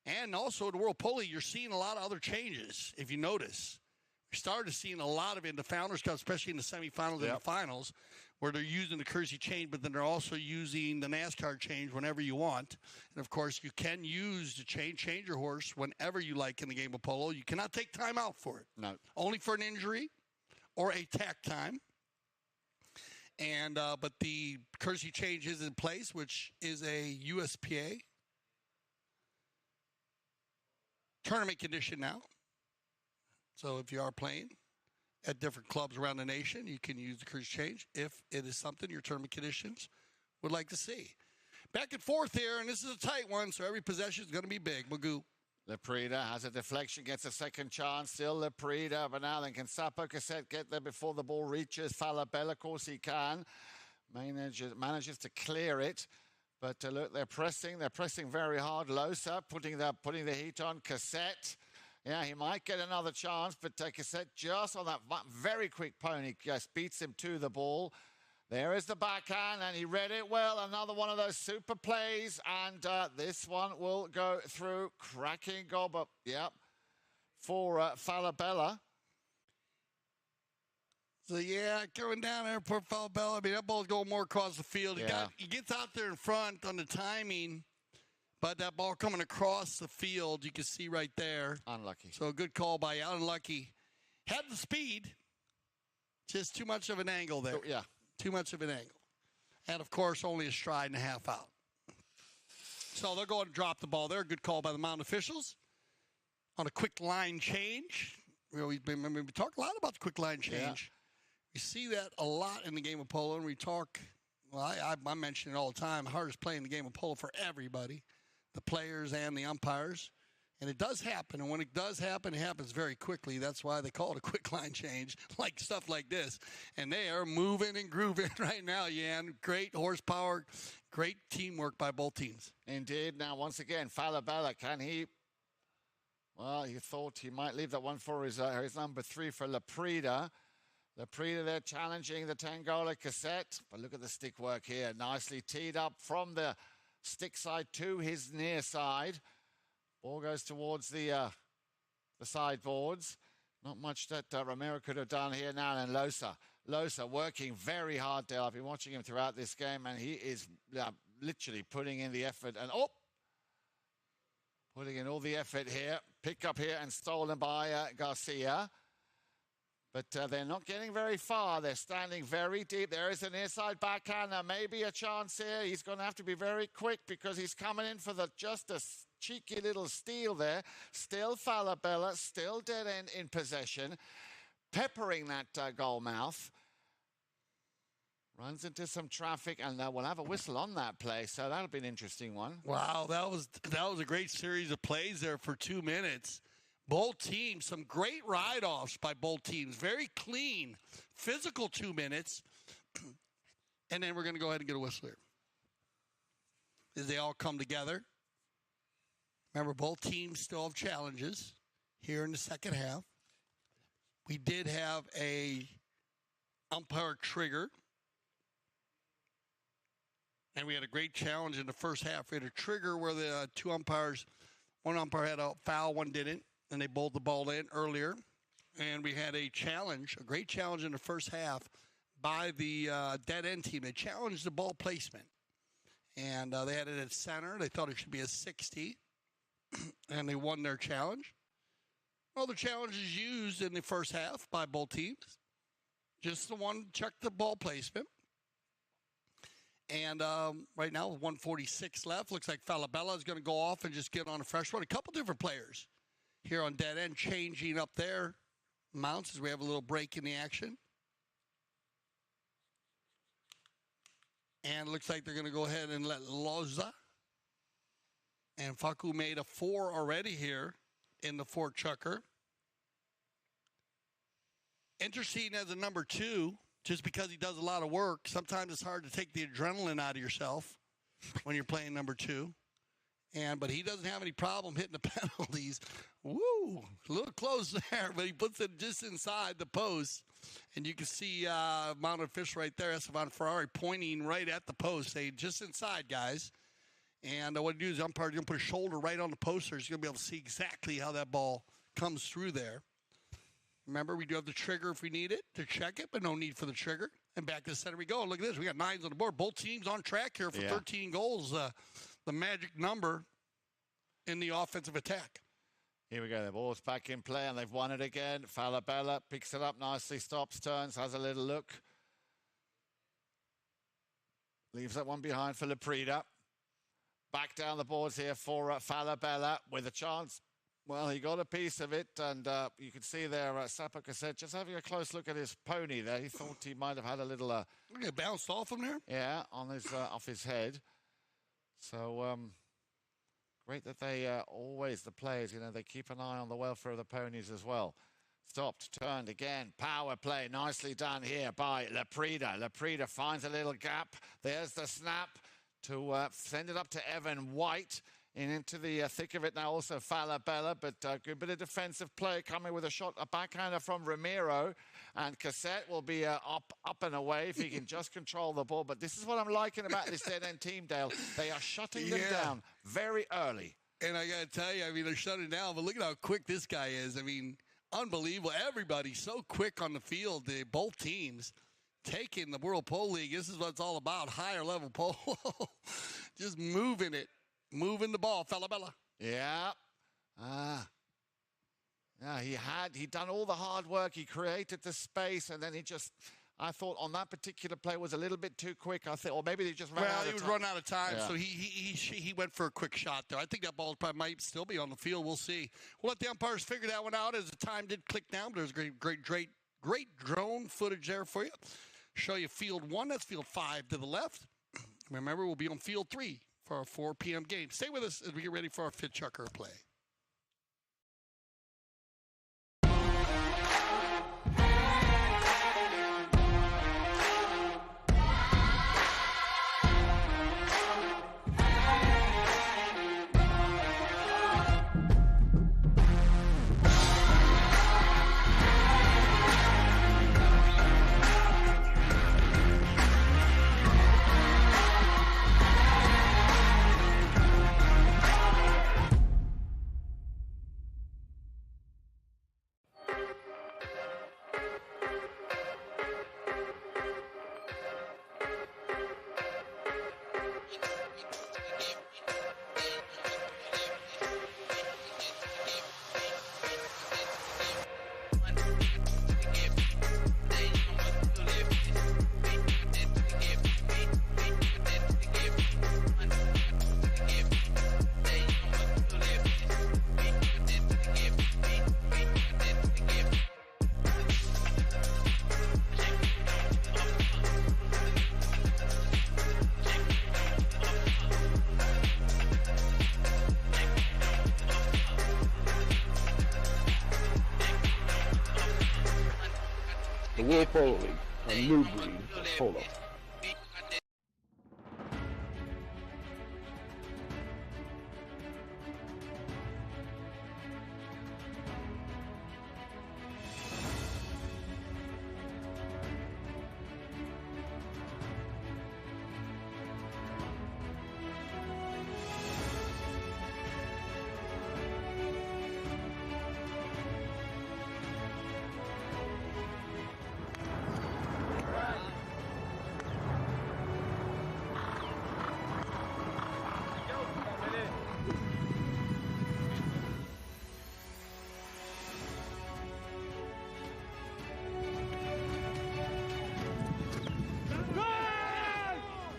And also the World Polo, you're seeing a lot of other changes, if you notice. We started seeing a lot of it in the Founders Cup, especially in the semifinals and the finals, where they're using the courtesy change, but then they're also using the NASCAR change whenever you want. And, of course, you can use the change your horse whenever you like in the game of polo. You cannot take time out for it. No. Only for an injury or a tack time. And but the courtesy change is in place, which is a USPA tournament condition now. So if you are playing at different clubs around the nation, you can use the courtesy change if it is something your tournament conditions would like to see. Back and forth here, and this is a tight one, so every possession is going to be big. Magoo. Leprida has a deflection, gets a second chance. Still Leprida, but now then can Sapo Cassette get there before the ball reaches Falabella? Of course he can. Manages to clear it. But look, they're pressing very hard. Losa putting the heat on. Cassette. Yeah, he might get another chance, but Cassette just on that very quick pony just beats him to the ball. There is the backhand, and he read it well. Another one of those super plays, and this one will go through. Cracking goal, but yep, for Falabella. So, yeah, going down there for Falabella. I mean, that ball's going more across the field. Yeah. He gets out there in front on the timing, but that ball coming across the field, you can see right there. Unlucky. So, a good call by unlucky. Had the speed, just too much of an angle there. Yeah. Too much of an angle. And, of course, only a stride and a half out. So, they're going to drop the ball there. Good call by the mound officials on a quick line change. We talk a lot about the quick line change. Yeah. You see that a lot in the game of polo, and we talk, well, I mention it all the time, hardest play in the game of polo for everybody, the players and the umpires. And it does happen, and when it does happen, it happens very quickly. That's why they call it a quick line change, like stuff like this. And they are moving and grooving right now, Jan. Great horsepower, great teamwork by both teams. Indeed. Now, once again, Falabella, can he? Well, he thought he might leave that one for his number 3 for Laprida. Laprida there challenging the Tangola cassette. But look at the stick work here. Nicely teed up from the stick side to his near side. Ball goes towards the sideboards. Not much that Romero could have done here now. And Losa working very hard there. I've been watching him throughout this game, and he is literally putting in the effort. And putting in all the effort here. Pick up here and stolen by Garcia. But they're not getting very far. They're standing very deep. There is an inside backhander. Maybe a chance here. He's going to have to be very quick because he's coming in for just a cheeky little steal there. Still Falabella, still dead end in possession. Peppering that goal mouth. Runs into some traffic, and we'll have a whistle on that play, so that'll be an interesting one. Wow, that was a great series of plays there for 2 minutes. Both teams, some great ride-offs by both teams. Very clean, physical 2 minutes. And then we're going to go ahead and get a whistle here. As they all come together. Remember, both teams still have challenges here in the second half. We did have a umpire trigger. And we had a great challenge in the first half. We had a trigger where the two umpires, one umpire had a foul, one didn't, and they bowled the ball in earlier. And we had a challenge, a great challenge in the first half by the dead end team. They challenged the ball placement. And they had it at center. They thought it should be a 60. And they won their challenge. Well, the challenge is used in the first half by both teams. Just the one check the ball placement. And right now, with 1:46 left, looks like Falabella is going to go off and just get on a fresh one. A couple different players here on dead end changing up their mounts as we have a little break in the action. And it looks like they're going to go ahead and let Loza. And Facu made a 4 already here in the 4 chukker. Interesting as a number 2. Just because he does a lot of work, sometimes it's hard to take the adrenaline out of yourself when you're playing number 2. But he doesn't have any problem hitting the penalties. Woo! A little close there, but he puts it just inside the post. And you can see mounted official right there, Esteban Ferrari, pointing right at the post, saying, just inside, guys. And what he do is the umpire is going to put a shoulder right on the post, so he's going to be able to see exactly how that ball comes through there. Remember, we do have the trigger if we need it to check it, but no need for the trigger. And back to the center we go. Look at this. We got 9s on the board. Both teams on track here for 13 goals. The magic number in the offensive attack. Here we go. The ball's back in play, and they've won it again. Falabella picks it up nicely, stops, turns, has a little look. Leaves that one behind for Laprida. Back down the boards here for Falabella with a chance. Well, he got a piece of it, and you can see there, Sapa Cassette just having a close look at his pony there. He thought he might have had a little... It bounced off him there? Yeah, on his off his head. So, great that they always, the players, they keep an eye on the welfare of the ponies as well. Stopped, turned again, power play, nicely done here by Laprida. Laprida finds a little gap. There's the snap to send it up to Evan White. into the thick of it now. Also Falabella, but good bit of defensive play coming with a shot, a backhander from Ramiro. And Cassette will be up and away if he can just control the ball. But this is what I'm liking about this dead-end team, Dale. They are shutting them down very early. And I got to tell you, I mean, they're shutting down, but look at how quick this guy is. I mean, unbelievable. Everybody's so quick on the field. Both teams taking the World Pole League. This is what it's all about, higher level pole. Just moving it. Moving the ball, Falabella. Yeah. Yeah, he'd done all the hard work. He created the space, and then I thought on that particular play was a little bit too quick. I thought, or maybe they just ran out of time. Well, he was running out of time, yeah. So he went for a quick shot there. I think that ball probably might still be on the field. We'll see. We'll let the umpires figure that one out as the time did click down. But there's great drone footage there for you. Show you field 1. That's field 5 to the left. Remember, we'll be on field 3 for our 4 p.m. game. Stay with us as we get ready for our 5th chukker play. The World Polo League, a new breed of polo.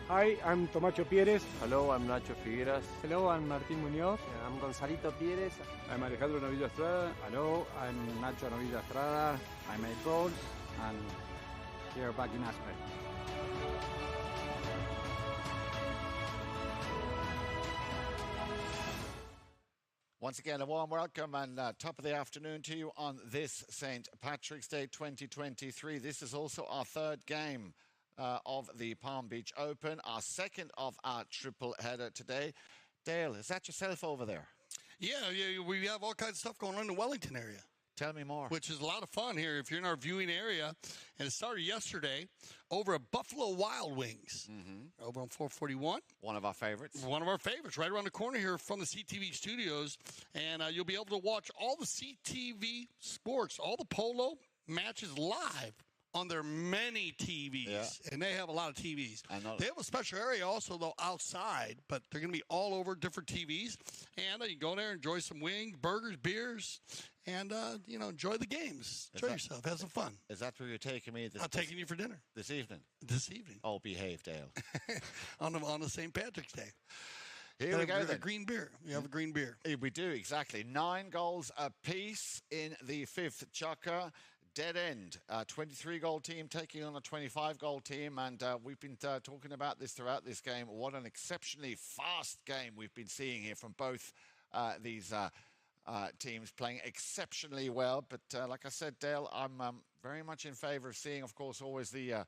Hi, I'm Tomacho Pérez. Hello, I'm Nacho Figueras. Hello, I'm Martín Muñoz. I'm Gonzalito Pérez. I'm Alejandro Novilla Estrada. Hello, I'm Nacho Novilla Estrada. I made goals and here back in Aspen. Once again, a warm welcome and top of the afternoon to you on this St. Patrick's Day 2023. This is also our 3rd game of the Palm Beach Open, our 2nd of our triple header today. Dale, is that yourself over there? Yeah, we have all kinds of stuff going on in the Wellington area. Tell me more. Which is a lot of fun here if you're in our viewing area. And it started yesterday over at Buffalo Wild Wings over on 441. One of our favorites. One of our favorites, right around the corner here from the CTV studios. And you'll be able to watch all the CTV sports, all the polo matches live on their many TVs. Yeah. And they have a lot of TVs. I know. They have a special area also, though, outside, but they're going to be all over different TVs. And you can go there, enjoy some wings, burgers, beers, and, enjoy the games. Enjoy yourself. Have some fun. Is that where you're taking me? I'm taking you for dinner. This evening? This evening. Oh, behave, Dale. on the St. Patrick's Day. Here we go, then. A green beer. We have a green beer. We do, exactly. 9 goals apiece in the 5th chukker. Dead end, 23-goal team taking on a 25-goal team, and we've been talking about this throughout this game. What an exceptionally fast game we've been seeing here from both these teams playing exceptionally well. But like I said, Dale, I'm very much in favor of seeing, of course, always the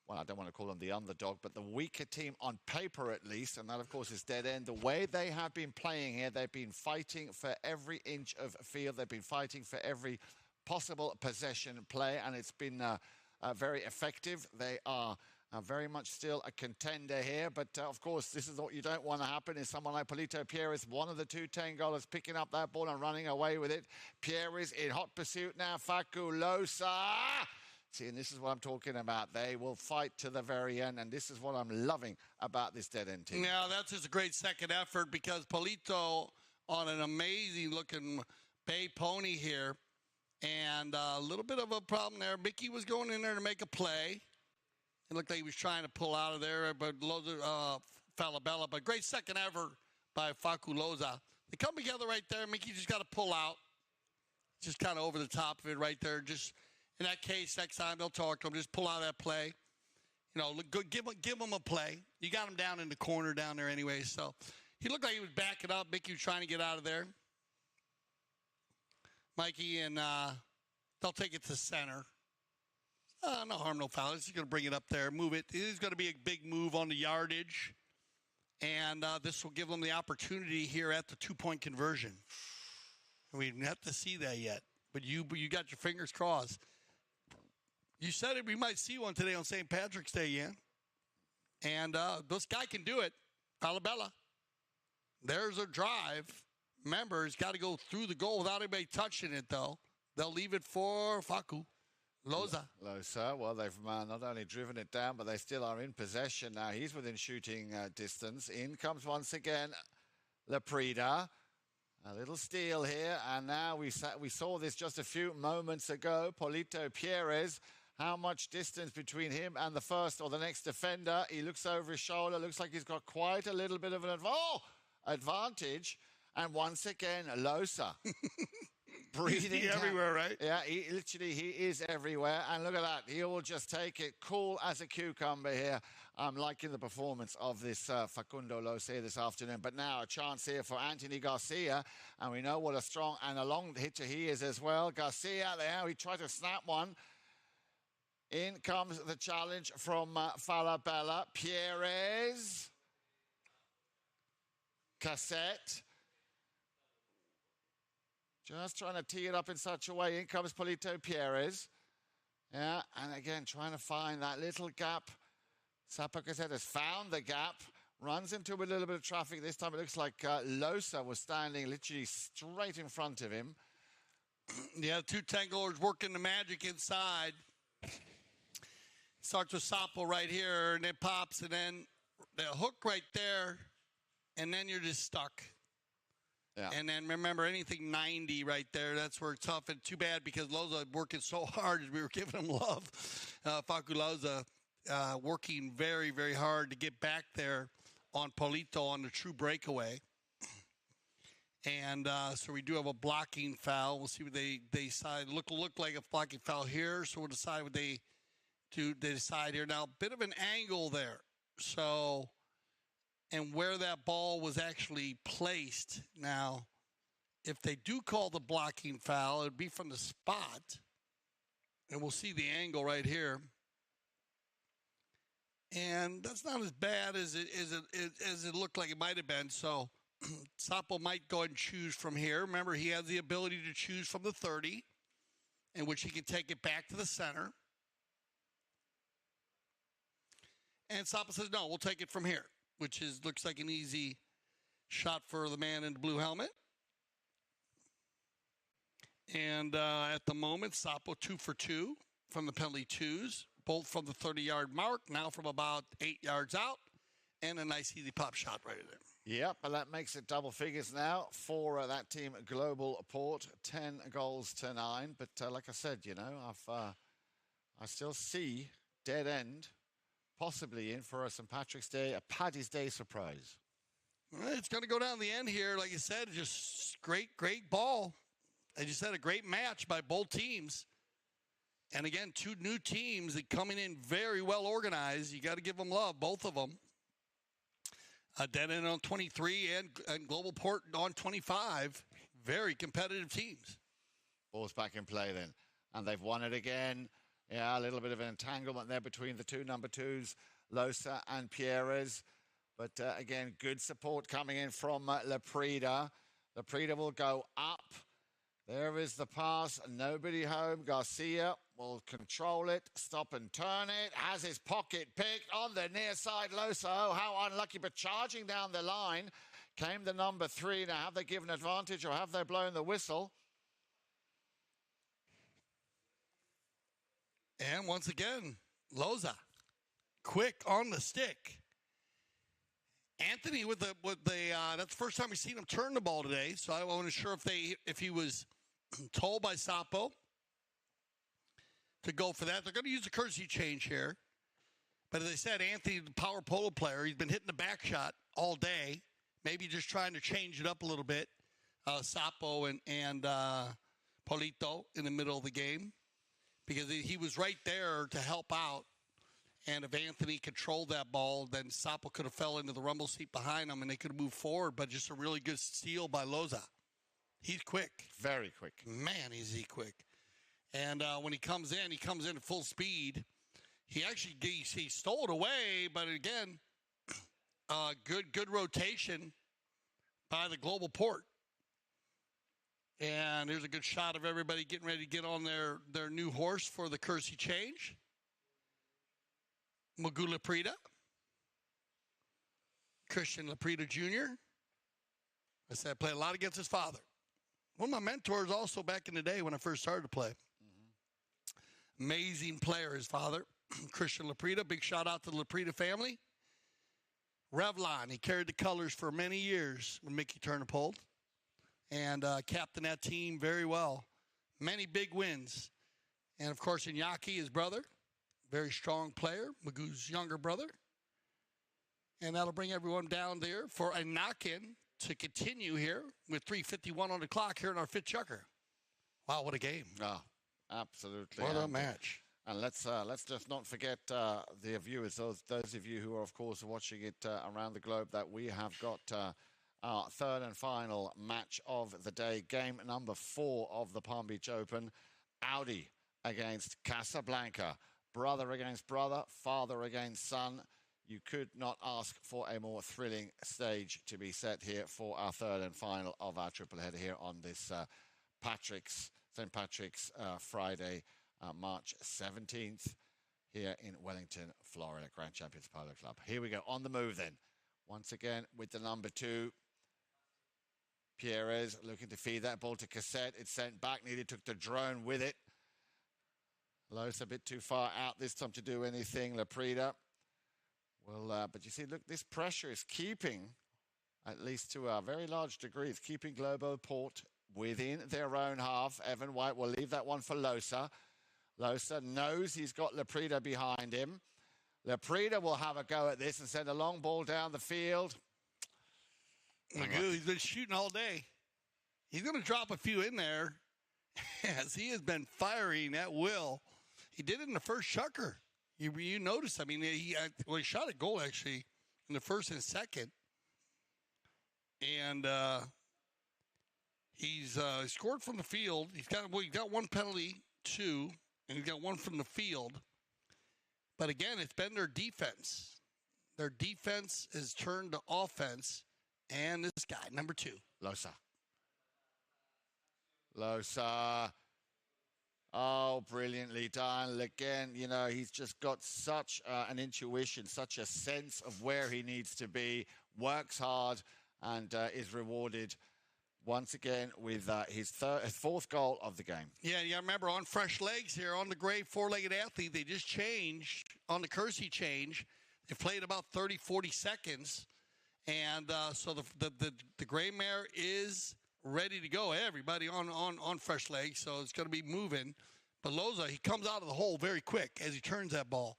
well, I don't want to call them the underdog, but the weaker team on paper at least, and that, of course, is Dead End. The way they have been playing here, they've been fighting for every inch of field. They've been fighting for every possible possession play, and it's been very effective. They are very much still a contender here, but of course, this is what you don't want to happen, is someone like Polito Pierres, one of the two 10-goalers, picking up that ball and running away with it. Pierres in hot pursuit now, Faculosa. See, and this is what I'm talking about. They will fight to the very end, and this is what I'm loving about this Dead End team. Now, that's just a great second effort because Polito on an amazing-looking bay pony here, and a little bit of a problem there. Mickey was going in there to make a play. It looked like he was trying to pull out of there, but Falabella. But great second effort by Faculosa. They come together right there. Mickey just got to pull out. Just kind of over the top of it right there. Just in that case, next time they'll talk to him. Just pull out that play. You know, look good. Give him a play. You got him down in the corner down there anyway. So he looked like he was backing up. Mickey was trying to get out of there. Mikey, and they'll take it to center. No harm, no foul. He's going to bring it up there, move it. It is going to be a big move on the yardage. And this will give them the opportunity here at the two-point conversion. We didn't have to see that yet. But you got your fingers crossed. You said it. We might see one today on St. Patrick's Day, yeah? And this guy can do it. Falabella. There's a drive. Remember, he's got to go through the goal without anybody touching it, though. They'll leave it for Faculosa. Well, they've not only driven it down, but they still are in possession now. He's within shooting distance. In comes once again Laprida. A little steal here, and now we saw this just a few moments ago. Polito Pierres, how much distance between him and the first or the next defender? He looks over his shoulder, looks like he's got quite a little bit of an advantage. And once again, Losa. Breathing everywhere, right? Yeah, he is everywhere. And look at that. He will just take it cool as a cucumber here. I'm liking the performance of this Facundo Losa this afternoon. But now a chance here for Anthony Garcia. And we know what a strong and a long hitter he is as well. Garcia there. He tried to snap one. In comes the challenge from Falabella. Pierres. Cassette. Just trying to tee it up in such a way. In comes Polito Pierres. Yeah, and again, trying to find that little gap. Sapa Cassette has found the gap. Runs into a little bit of traffic. This time it looks like Losa was standing literally straight in front of him. Yeah, two tanglers working the magic inside. Starts with Sapo right here, and it pops, and then the hook right there, and then you're just stuck. Yeah. And then remember, anything 90 right there, that's where it's tough. And too bad because Loza working so hard as we were giving him love. Faculosa working very, very hard to get back there on Polito on the true breakaway. And so we do have a blocking foul. We'll see what they decide. Look like a blocking foul here. So we'll decide what they decide here. Now, a bit of an angle there. So... and where that ball was actually placed. Now, if they do call the blocking foul, it would be from the spot. And we'll see the angle right here. And that's not as bad as it looked like it might have been. So Sapo might go ahead and choose from here. Remember, he has the ability to choose from the 30, in which he can take it back to the center. And Sapo says, no, we'll take it from here, which looks like an easy shot for the man in the blue helmet. And at the moment, Sapo 2 for 2 from the penalty twos, both from the 30-yard mark, now from about 8 yards out, and a nice easy pop shot right there. Yep, and that makes it double figures now for that team, Global Port, 10 goals to 9. But like I said, you know, I still see Dead End possibly in for a St. Patrick's Day, a Paddy's Day surprise. Well, it's going to go down the end here. Like you said, just great ball. As you said, a great match by both teams. And again, two new teams that coming in very well organized. You got to give them love, both of them. Dead End on 23 and Global Port on 25. Very competitive teams. Ball's back in play then. And they've won it again. Yeah, a little bit of an entanglement there between the two number twos, Losa and Pierres. But again, good support coming in from Laprida. Laprida will go up. There is the pass. Nobody home. Garcia will control it, stop and turn it. Has his pocket picked on the near side. Losa, oh, how unlucky, but charging down the line came the number 3. Now, have they given advantage or have they blown the whistle? And once again, Loza, quick on the stick. Anthony with the that's the first time we've seen him turn the ball today. So I wasn't sure if he was told by Sapo to go for that. They're going to use a courtesy change here. But as I said, Anthony, the power polo player, he's been hitting the back shot all day. Maybe just trying to change it up a little bit. Sapo and Polito in the middle of the game. Because he was right there to help out. And if Anthony controlled that ball, then Sapo could have fell into the rumble seat behind him, and they could have moved forward. But just a really good steal by Loza. He's quick. Very quick. Man, is he quick. And when he comes in at full speed. He actually he stole it away, but again, good rotation by the global port. And there's a good shot of everybody getting ready to get on their new horse for the courtesy change. Magula Prida. Christian Laprida Junior. I said I played a lot against his father. One of my mentors also back in the day when I first started to play. Mm-hmm. Amazing player, his father. Christian Laprida. Big shout out to the Laprida family. Revlon. He carried the colors for many years when Mickey Turner pulled. And captained that team very well. Many big wins. And, of course, Iñaki, his brother, very strong player, Magoo's younger brother. And that'll bring everyone down there for a knock-in to continue here with 3:51 on the clock here in our fifth chukker. Wow, what a game. Oh, absolutely. What a match. And let's just not forget the viewers, those of you who are, of course, watching it around the globe, that we have got our third and final match of the day, game number 4 of the Palm Beach Open. Audi against Casablanca. Brother against brother, father against son. You could not ask for a more thrilling stage to be set here for our third and final of our triple header here on this St. Patrick's Friday, March 17th, here in Wellington, Florida, Grand Champions Polo Club. Here we go, on the move then. Once again with the number 2. Pierres looking to feed that ball to Cassette. It's sent back. Nearly took the drone with it. Los a bit too far out this time to do anything. Laprida. Well, but you see, look, this pressure is keeping, at least to a very large degree, it's keeping Globo Port within their own half. Evan White will leave that one for Losa. Losa knows he's got Laprida behind him. Laprida will have a go at this and send a long ball down the field. Magoo, he's been shooting all day. He's going to drop a few in there as he has been firing at will. He did it in the first chukker. You notice, I mean, he shot a goal, actually, in the first and second. And he's scored from the field. He's got one penalty, 2, and he's got one from the field. But, again, it's been their defense. Their defense has turned to offense. And this guy, number 2. Losa. Oh, brilliantly done. Again, you know, he's just got such an intuition, such a sense of where he needs to be, works hard, and is rewarded once again with his 4th goal of the game. Yeah, you remember, on fresh legs here, on the gray 4-legged athlete, they just changed on the Kersey change. They played about 30, 40 seconds. And so the gray mare is ready to go. Everybody on fresh legs, so it's going to be moving. But Loza, he comes out of the hole very quick as he turns that ball,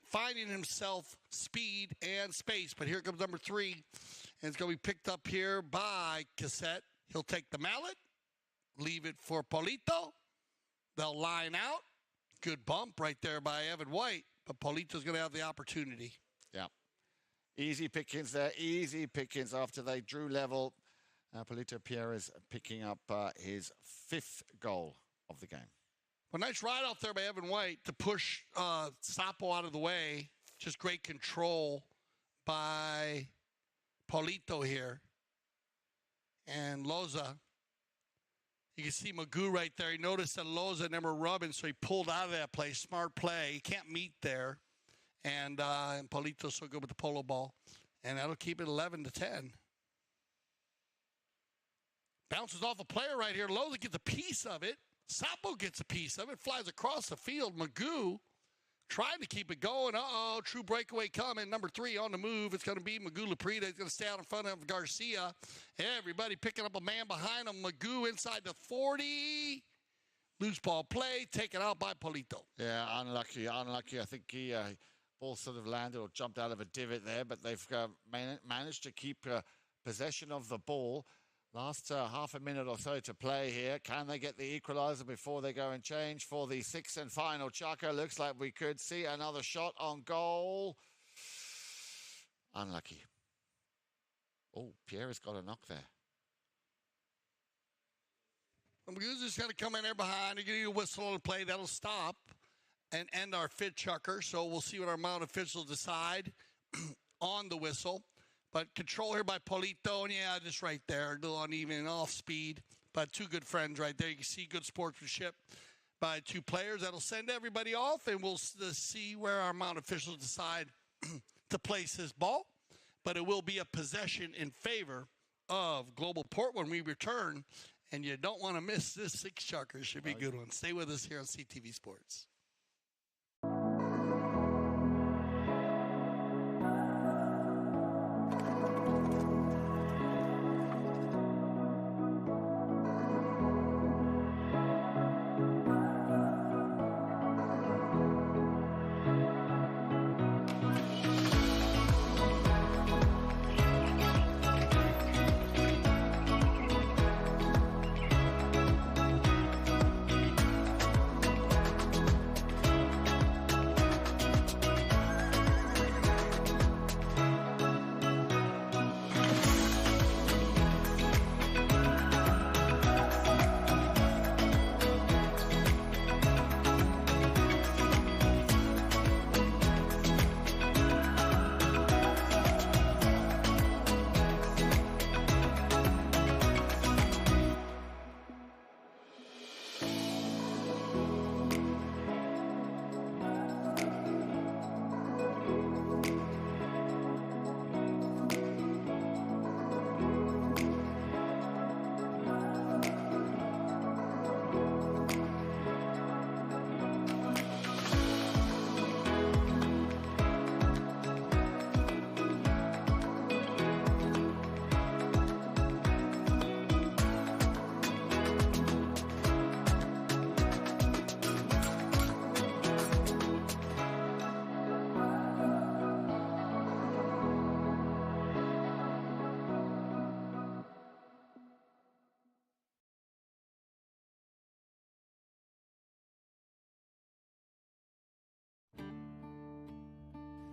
finding himself speed and space. But here comes number 3, and it's going to be picked up here by Cassette. He'll take the mallet, leave it for Polito. They'll line out. Good bump right there by Evan White, but Polito's going to have the opportunity. Yeah. Easy pickings there, easy pickings after they drew level. Polito Pierres picking up his 5th goal of the game. Well, nice ride out there by Evan White to push Sapo out of the way. Just great control by Paulito here. And Loza. You can see Magoo right there. He noticed that Loza never rubbing, so he pulled out of that play. Smart play. He can't meet there. And Paulito's so good with the polo ball. And that'll keep it 11-10. Bounces off a player right here. Loza gets a piece of it. Sapo gets a piece of it. Flies across the field. Magoo trying to keep it going. Uh-oh, true breakaway coming. Number 3 on the move. It's going to be Magoo Laprida. He's going to stay out in front of Garcia. Everybody picking up a man behind him. Magoo inside the 40. Loose ball play. Taken out by Paulito. Yeah, unlucky. I think he ball sort of landed or jumped out of a divot there, but they've managed to keep possession of the ball. Last half a minute or so to play here. Can they get the equalizer before they go and change for the 6th and final chukka? Looks like we could see another shot on goal. Unlucky. Oh, Pierre has got a knock there. Magoo's just got to come in there behind. You're going to get a whistle on the play. That'll stop and end our 5th chukker. So we'll see what our mount officials decide on the whistle. But control here by Paulito, and yeah, just right there, a little uneven off speed. But 2 good friends right there. You can see good sportsmanship by 2 players. That'll send everybody off, and we'll see where our mount officials decide to place this ball. But it will be a possession in favor of Global Port when we return. And you don't want to miss this 6 chukker. Should be a good one. Stay with us here on CTV Sports.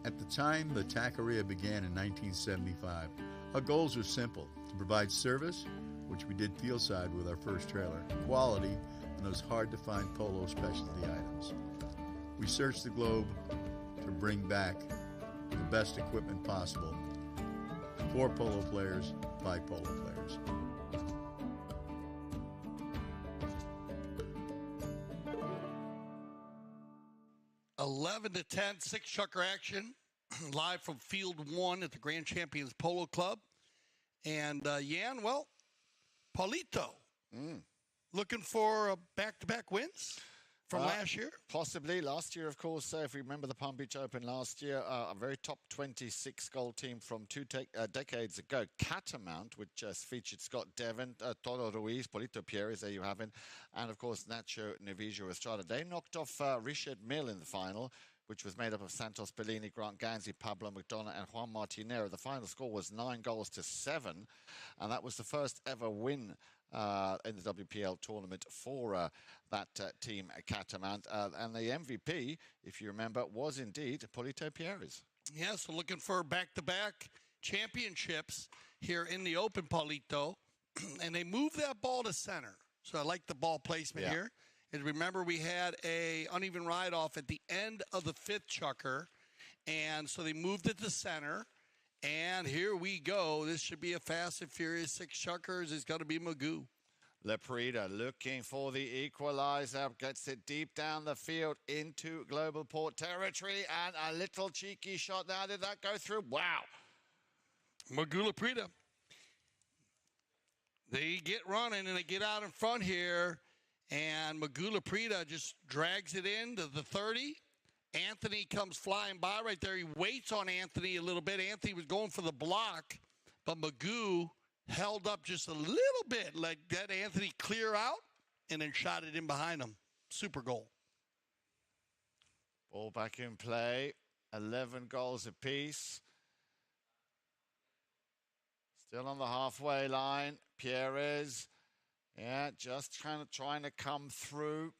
At the time the taqueria began in 1975, our goals were simple: to provide service, which we did fieldside with our first trailer, quality, and those hard-to-find polo specialty items. We searched the globe to bring back the best equipment possible for polo players by polo players. Eleven to 10, 6 chukker action, live from Field 1 at the Grand Champions Polo Club. And Yan, well, Paulito, looking for back-to-back wins from last year? Possibly. Last year, of course, if we remember the Palm Beach Open last year, a very top 26 goal team from 2 decades ago. Catamount, which featured Scott Devon, Toro Ruiz, Paulito Pierres, there you have him, and, of course, Nacho Navijo Estrada. They knocked off Richard Mill in the final, which was made up of Santos Bellini, Grant Ganzi, Pablo McDonough, and Juan Martinero. The final score was 9-7, and that was the first ever win in the WPL tournament for that team, Catamount. And the MVP, if you remember, was indeed Paulito Pierres. Yeah, so looking for back-to-back championships here in the Open, Paulito. And they moved that ball to center. So I like the ball placement here. is remember we had a uneven ride-off at the end of the 5th chukker, and so they moved it to center. And here we go. This should be a fast and furious 6 chukkers. It's going to be Magoo. Leprida looking for the equalizer, gets it deep down the field into Global Port territory, and a little cheeky shot now. Did that go through? Wow. Magoo Leprida. They get running, and they get out in front here, and Magoo Leprida just drags it into the 30. Anthony comes flying by right there. He waits on Anthony a little bit. Anthony was going for the block, but Magoo held up just a little bit, let Anthony clear out, and then shot it in behind him. Super goal. Ball back in play. 11 goals apiece. Still on the halfway line. Pierres, just trying to come through.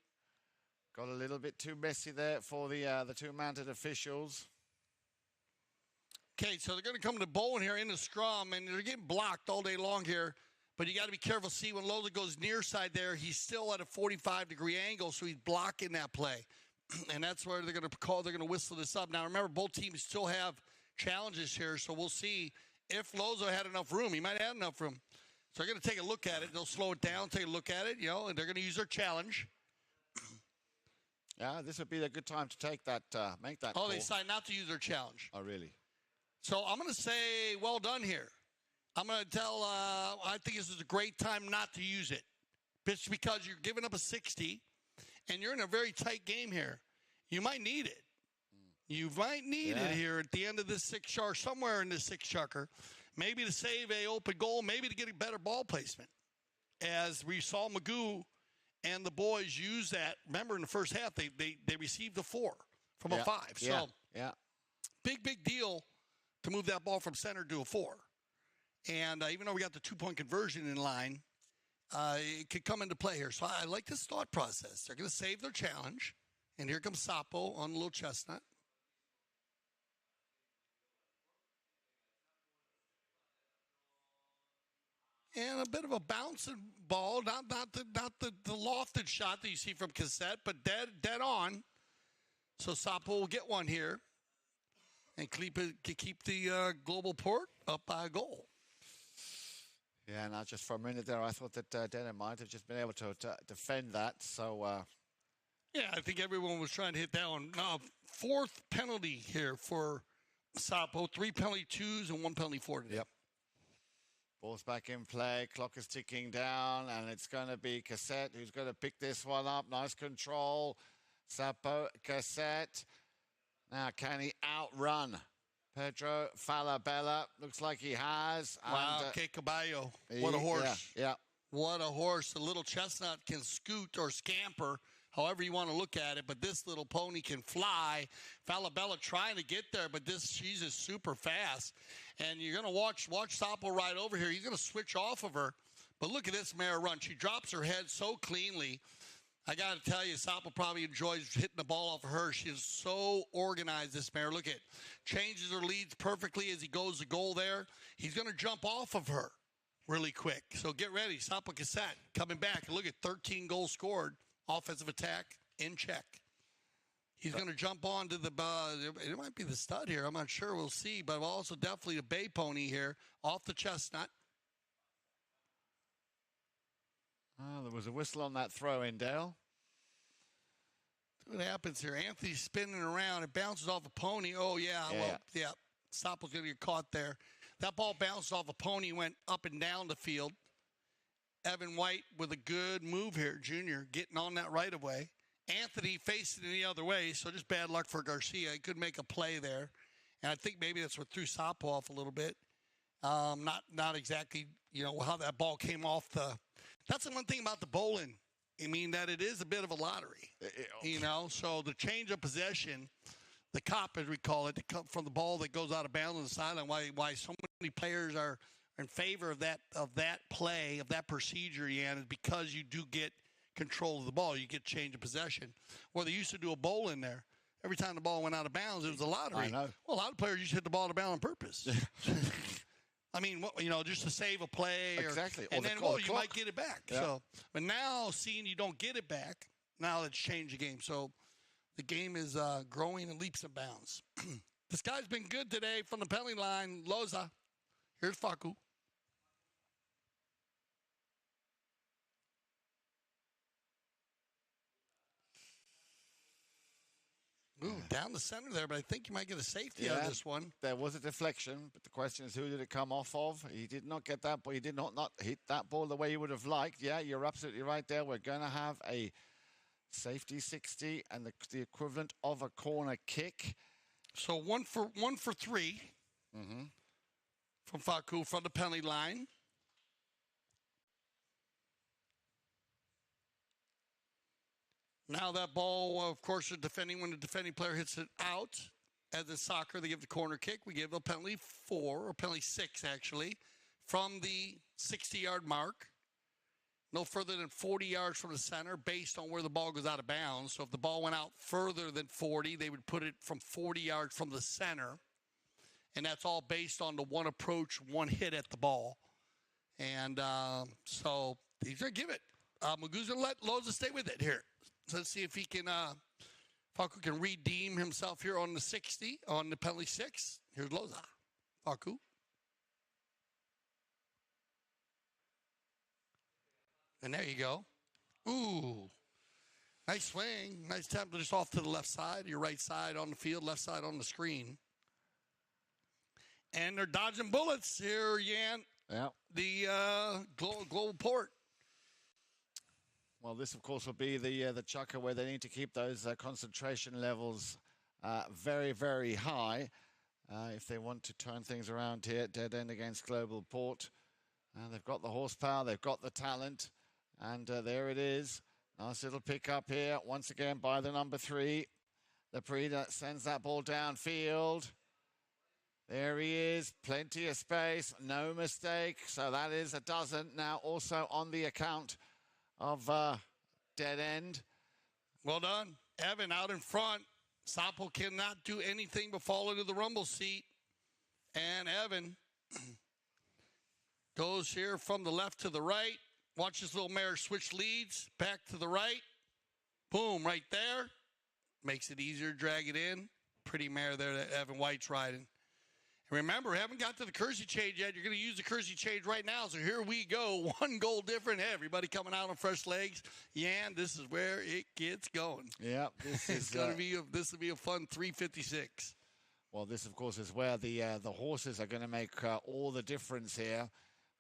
Got a little bit too messy there for the two mounted officials. Okay, so they're going to come to bowling here in the scrum, and they're getting blocked all day long here. But you got to be careful. See, when Loza goes near side there, he's still at a 45-degree angle, so he's blocking that play. And that's where they're going to call. They're going to whistle this up. Now, remember, both teams still have challenges here, so we'll see if Loza had enough room. He might have enough room. So they're going to take a look at it. They'll slow it down, take a look at it, and they're going to use their challenge. Yeah, this would be a good time to take that, make that call. They decided not to use their challenge. Oh, really? So I'm going to say well done here. I'm going to tell, I think this is a great time not to use it. Just because you're giving up a 60, and you're in a very tight game here. You might need it. You might need it here at the end of this 6 chukker, somewhere in this 6 chukker. Maybe to save a open goal, maybe to get a better ball placement. As we saw Magoo and the boys use that. Remember, in the first half, they received a 4 from a 5. So, big deal to move that ball from center to a 4. And even though we got the 2-point conversion in line, it could come into play here. So I like this thought process. They're going to save their challenge. And here comes Sapo on the little chestnut. And a bit of a bouncing ball, not the lofted shot that you see from Cassette, but dead on. So Sapo will get one here and keep the Global Port up by a goal. Yeah, now just for a minute there, I thought that Denham might have just been able to defend that. So, yeah, I think everyone was trying to hit that one. 4th penalty here for Sapo. 3 penalty 2s and 1 penalty 4 today. Yep. Ball's back in play. Clock is ticking down, and it's going to be Cassette who's going to pick this one up. Nice control. Sapo, Cassette. Now, can he outrun Pedro Falabella? Looks like he has. Wow, que caballo. What a horse. Yeah. What a horse. The little chestnut can scoot or scamper, however you want to look at it, but this little pony can fly. Falabella trying to get there, but she's just super fast. And you're going to watch Sapo ride over here. He's going to switch off of her. But look at this mare run. She drops her head so cleanly. I got to tell you, Sapo probably enjoys hitting the ball off of her. She is so organized, this mare. Look at, changes her leads perfectly as he goes to goal there. He's going to jump off of her really quick. So get ready. Sapo Cassette coming back. Look at 13 goals scored. Offensive attack in check. He's going to jump on to the, it might be the stud here. I'm not sure. We'll see. But also definitely a bay pony here off the chestnut. Oh, there was a whistle on that throw in, Dale. See what happens here. Anthony's spinning around. It bounces off a pony. Oh, yeah. Sapo's going to get caught there. That ball bounced off a pony, went up and down the field. Evan White with a good move here, Junior, getting on that right of way. Anthony facing it the other way, so just bad luck for Garcia. He could make a play there. And I think maybe that's what threw Sapo off a little bit. Not exactly, how that ball came off the – that's the one thing about the bowling. I mean, that it is a bit of a lottery, So the change of possession, the cop, as we call it, from the ball that goes out of bounds on the sideline, why so many players are in favor of that play, of that procedure, Ian, is because you do get control of the ball. You get change of possession. Well, they used to do a bowl in there. Every time the ball went out of bounds, it was a lottery. I know. Well, a lot of players used to hit the ball out of bounds on purpose. I mean, just to save a play. Exactly. And then, you might get it back. Yeah. So, but now, seeing you don't get it back, now that's changed the game. So the game is growing in leaps and bounds. This guy's been good today from the penalty line. Loza. Here's Faku. Ooh, down the center there, but I think you might get a safety out of this one. There was a deflection, but the question is, who did it come off of? He did not get that ball. He did not hit that ball the way he would have liked. Yeah, you're absolutely right there. We're going to have a safety 60 and the equivalent of a corner kick. So one for 3 from Faku from the penalty line. Now that ball, of course, when the defending player hits it out, as in soccer, they give the corner kick. We give a penalty 4, or penalty 6, actually, from the 60-yard mark. No further than 40 yards from the center based on where the ball goes out of bounds. So if the ball went out further than 40, they would put it from 40 yards from the center. And that's all based on the one approach, one hit at the ball. And so he's going to give it. Magu's going to let Loza stay with it here. So let's see if he can, Faku can redeem himself here on the 60, on the penalty 6. Here's Loza. Faku. And there you go. Ooh. Nice swing. Nice tempo just off to the left side, your right side on the field, left side on the screen. And they're dodging bullets here, Jan. Yeah. The global port. Well, this, of course, will be the chukka where they need to keep those concentration levels very, very high if they want to turn things around here at dead end against Global Port. They've got the horsepower, they've got the talent, and there it is. Nice little pick up here, once again by the number 3. Laprida sends that ball downfield. There he is, plenty of space, no mistake. So that is a dozen now also on the account of dead end. Well done. Evan out in front. Sapo cannot do anything but fall into the rumble seat. And Evan goes here from the left to the right. Watch this little mare switch leads. Back to the right. Boom, right there. Makes it easier to drag it in. Pretty mare there that Evan White's riding. Remember, haven't got to the Kersey change yet. You're going to use the Kersey change right now. So here we go. 1 goal different. Hey, everybody coming out on fresh legs. Yan, this is where it gets going. Yeah, this is going to be this will be a fun 356. Well, this, of course, is where the horses are going to make all the difference here.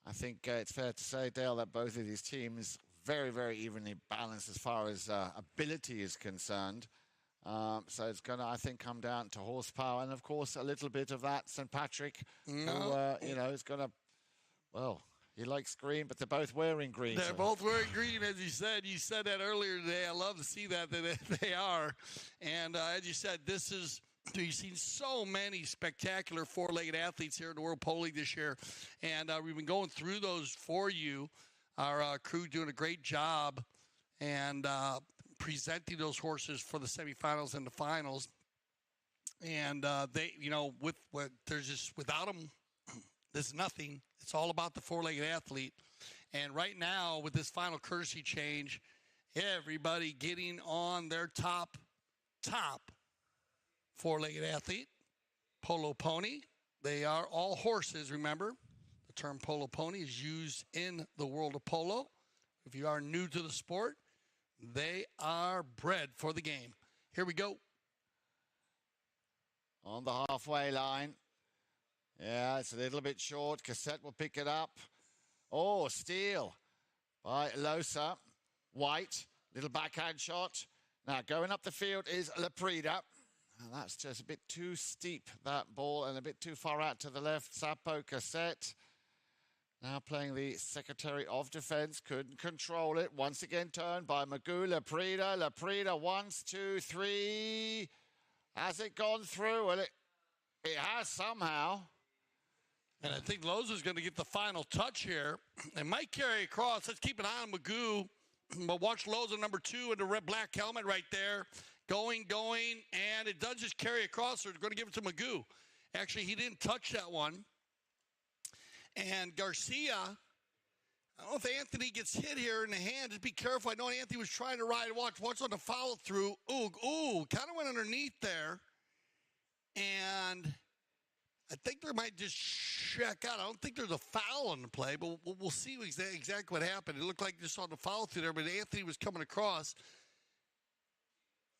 I think it's fair to say, Dale, that both of these teams very, very evenly balanced as far as ability is concerned. So it's going to, I think, come down to horsepower. And, of course, a little bit of that St. Patrick, who, is going to, well, he likes green, but they're both wearing green. They're both wearing green, as you said. You said that earlier today. I love to see that they are. And as you said, you've seen so many spectacular four-legged athletes here in the World Polo League this year. And we've been going through those for you. Our crew doing a great job. And presenting those horses for the semifinals and the finals, and they, there's just without them, there's nothing. It's all about the four-legged athlete, and right now with this final courtesy change, everybody getting on their top four-legged athlete, polo pony. They are all horses. Remember, the term polo pony is used in the world of polo. If you are new to the sport, they are bred for the game. Here we go. On the halfway line. Yeah, it's a little bit short. Cassette will pick it up. Oh, steal by Losa. White, little backhand shot. Now, going up the field is Laprida. That's just a bit too steep, that ball, and a bit too far out to the left. Sapo Cassette. Now playing the Secretary of Defense, couldn't control it. Once again turned by Magu, Laprida. Laprida, 1, 2, 3. Has it gone through? Well, it has somehow. And I think Loza's going to get the final touch here. It might carry across. Let's keep an eye on Magu. But watch Loza, number 2, in the red-black helmet right there. Going, and it does just carry across. They're going to give it to Magu. Actually, he didn't touch that one. And Garcia I don't know if Anthony gets hit here in the hand. Just be careful. I know Anthony was trying to ride. Watch on the follow through. Ooh, kind of went underneath there. And I think they might just check out. I don't think there's a foul on the play, but we'll see exactly what happened. It looked like just on the follow through there, but Anthony was coming across.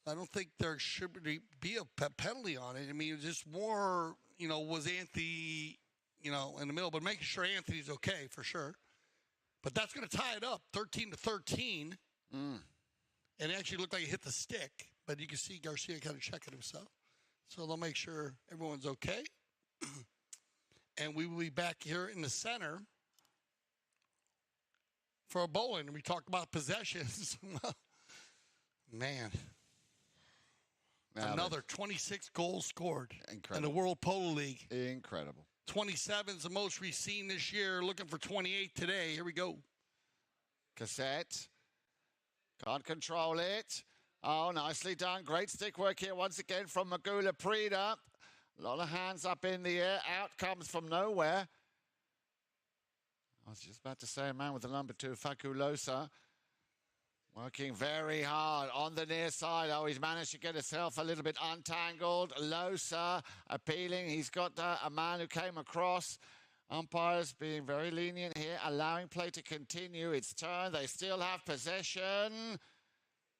I don't think there should be a penalty on it. I mean, it's just more, was Anthony, in the middle, but making sure Anthony's okay for sure. But that's going to tie it up, 13-13. And it actually looked like it hit the stick, but you can see Garcia kind of checking himself. So they'll make sure everyone's okay. And we will be back here in the center for a bowling. And we talked about possessions. Man. Now Another 26 goals scored Incredible. in the World Polo League. Incredible. 27 is the most we've seen this year. Looking for 28 today. Here we go. Cassette. Can't control it. Oh, nicely done. Great stick work here once again from Magula Prida. A lot of hands up in the air. Out comes from nowhere. I was just about to say a man with the number 2, Faculosa. Working very hard on the near side. Oh, he's managed to get himself a little bit untangled. Losa appealing. He's got a man who came across. Umpires being very lenient here, allowing play to continue. It's turn. They still have possession.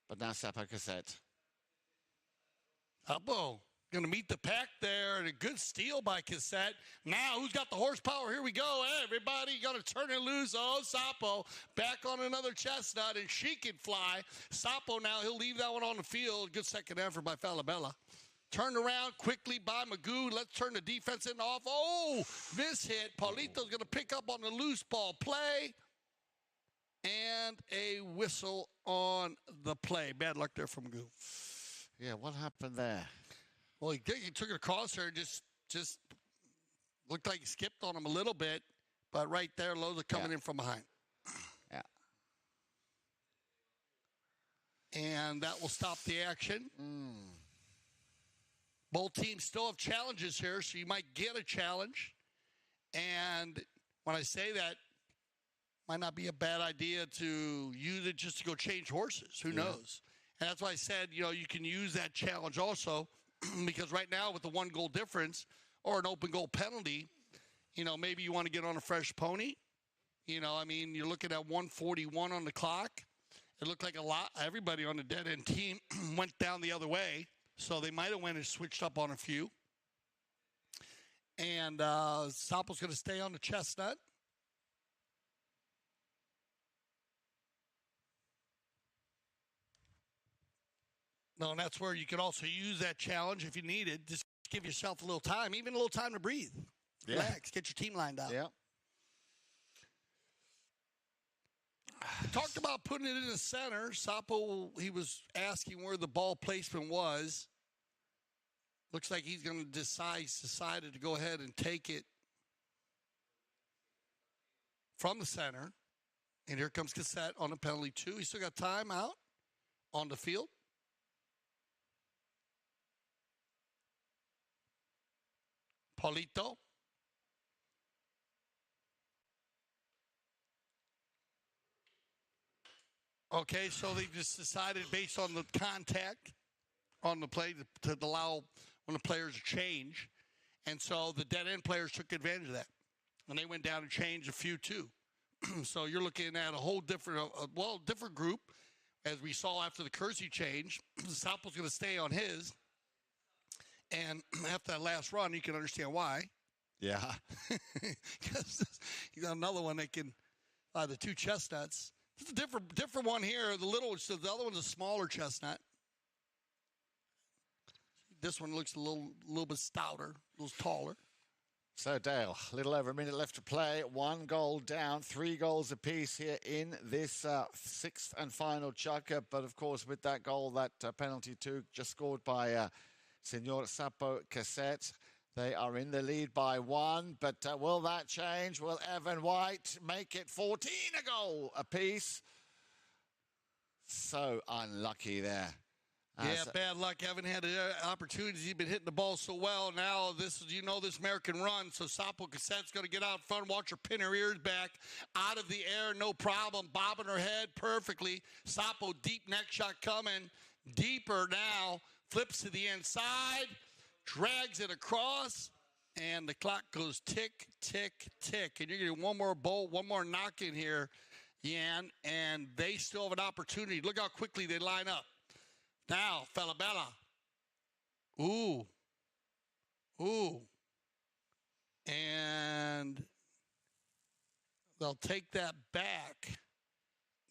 But now Sapo Cassette. Sapo going to meet the pack there, and a good steal by Cassette. Now, who's got the horsepower? Here we go. Hey, everybody got to turn and loose. Oh, Sapo back on another chestnut, and she can fly. Sapo now, he'll leave that one on the field. Good second effort by Falabella. Turned around quickly by Magoo. Let's turn the defense in off. Oh, miss hit. Paulito's going to pick up on the loose ball play. And a whistle on the play. Bad luck there from Magoo. Yeah, what happened there? Well, he took it across there, just looked like he skipped on him a little bit, but right there, Loza coming in from behind. Yeah. And that will stop the action. Both teams still have challenges here, so you might get a challenge. And when I say that, might not be a bad idea to use it just to go change horses. Who knows? And that's why I said, you can use that challenge also. Because right now with the 1 goal difference or an open goal penalty, maybe you want to get on a fresh pony. You're looking at 1:41 on the clock. It looked like everybody on the dead end team went down the other way. So they might have went and switched up on a few. And Sapo's going to stay on the chestnut. No, and that's where you can also use that challenge if you need it. Just give yourself a little time, even a little time to breathe. Yeah. Relax, get your team lined up. Yeah. Talked about putting it in the center. Sapo, he was asking where the ball placement was. Looks like he's going to decided to go ahead and take it from the center. And here comes Cassette on a penalty 2. He's still got time out on the field. Paulito. Okay, so they just decided based on the contact on the play to allow one of the players to change. And so the dead end players took advantage of that. And they went down and changed a few too. So you're looking at a whole different, different group. As we saw after the Kersey change, Sapo's going to stay on his. And after that last run, you can understand why. Yeah. Because you got another one that can, the 2 chestnuts. It's a different one here. The other one's a smaller chestnut. This one looks a little bit stouter, a little taller. So, Dale, a little over a minute left to play. 1 goal down, 3 goals apiece here in this 6th and final chukka. But, of course, with that goal, that penalty 2 just scored by Senor Sapo Cassette. They are in the lead by 1. But will that change? Will Evan White make it 14 a goal apiece? So unlucky there Yeah, bad luck. Haven't had opportunities. He's been hitting the ball so well. Now, this American run. So Sapo Cassette's going to get out front. Watch her pin her ears back. Out of the air, no problem. Bobbing her head perfectly. Sapo, deep neck shot coming. Deeper now. Flips to the inside. Drags it across. And the clock goes tick, tick, tick. And you're going to get one more bolt, one more knock in here, Yan. And they still have an opportunity. Look how quickly they line up. Now, Falabella. Ooh. And they'll take that back.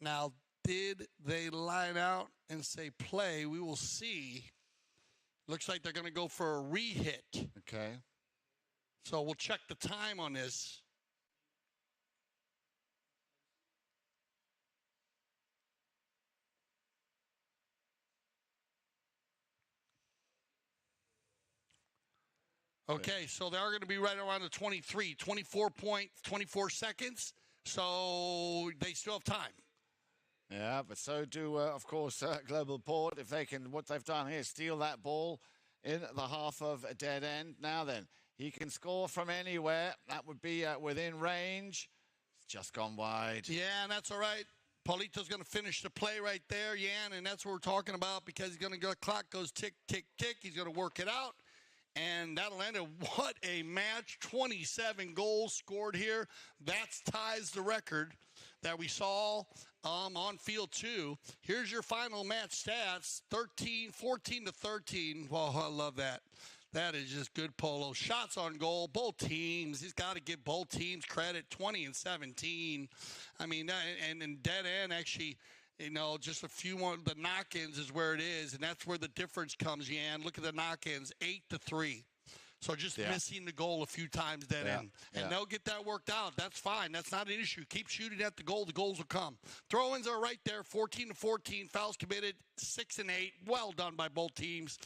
Now, did they line out and say play? We will see. Looks like they're going to go for a re-hit. Okay. So we'll check the time on this. Okay, so they're going to be right around the 24 seconds. So they still have time. Yeah, but so do, of course, Global Port. If they can, what they've done here, steal that ball in the half of a dead end. Now then, he can score from anywhere. That would be within range. It's just gone wide. Yeah, and that's all right. Paulito's going to finish the play right there, Yan, and that's what we're talking about because he's going to go, clock goes tick, tick, tick. He's going to work it out. And that'll end it. What a match. 27 goals scored here. That ties the record that we saw on field 2. Here's your final match stats. 14-13. Well, I love that. That is just good polo. Shots on goal, both teams. He's got to give both teams credit, 20 and 17. I mean, and in dead end, actually, just a few more. The knock-ins is where it is, and that's where the difference comes, Yan. Look at the knock-ins, 8-3. So just missing the goal a few times dead end. And they'll get that worked out. That's fine. That's not an issue. Keep shooting at the goal. The goals will come. Throw-ins are right there, 14-14. Fouls committed, 6 and 8. Well done by both teams.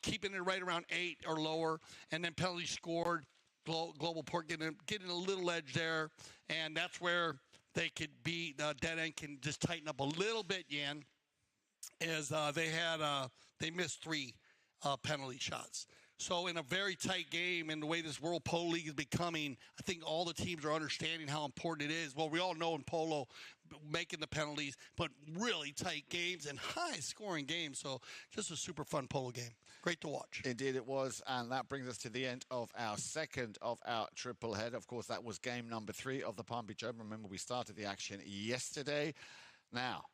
Keeping it right around 8 or lower. And then penalty scored. Global Port getting a little edge there. And that's where they could be, dead end can just tighten up a little bit, Yan, as they missed 3 penalty shots. So in a very tight game, and the way this World Polo League is becoming, I think all the teams are understanding how important it is. Well, we all know in polo, making the penalties, but really tight games and high-scoring games. So just a super fun polo game. Great to watch. Indeed it was, and that brings us to the end of our second of our triple head. Of course, that was game number 3 of the Palm Beach Open. Remember, we started the action yesterday. Now,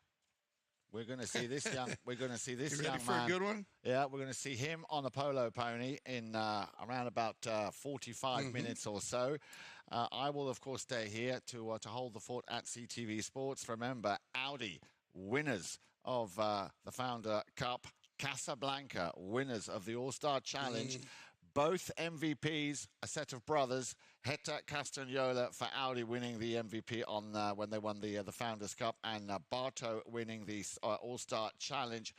we're going to see this young. We're going to see this you young ready for man. a good one? Yeah, we're going to see him on a polo pony in around about 45 minutes or so. I will, of course, stay here to hold the fort at CTV Sports. Remember, Audi winners of the Founder Cup, Casablanca winners of the All-Star Challenge. Both MVPs, a set of brothers, Heta Castagnola for Audi winning the MVP on when they won the Founders Cup, and Barto winning the All-Star Challenge.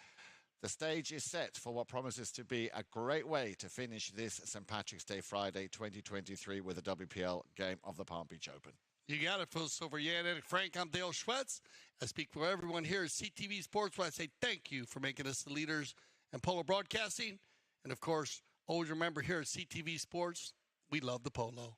The stage is set for what promises to be a great way to finish this St. Patrick's Day Friday 2023 with a WPL game of the Palm Beach Open. You got it, Phil Silver. Yeah, and Frank, I'm Dale Schwetz. I speak for everyone here at CTV Sports, where I say thank you for making us the leaders in polo broadcasting. And, of course, always remember here at CTV Sports, we love the polo.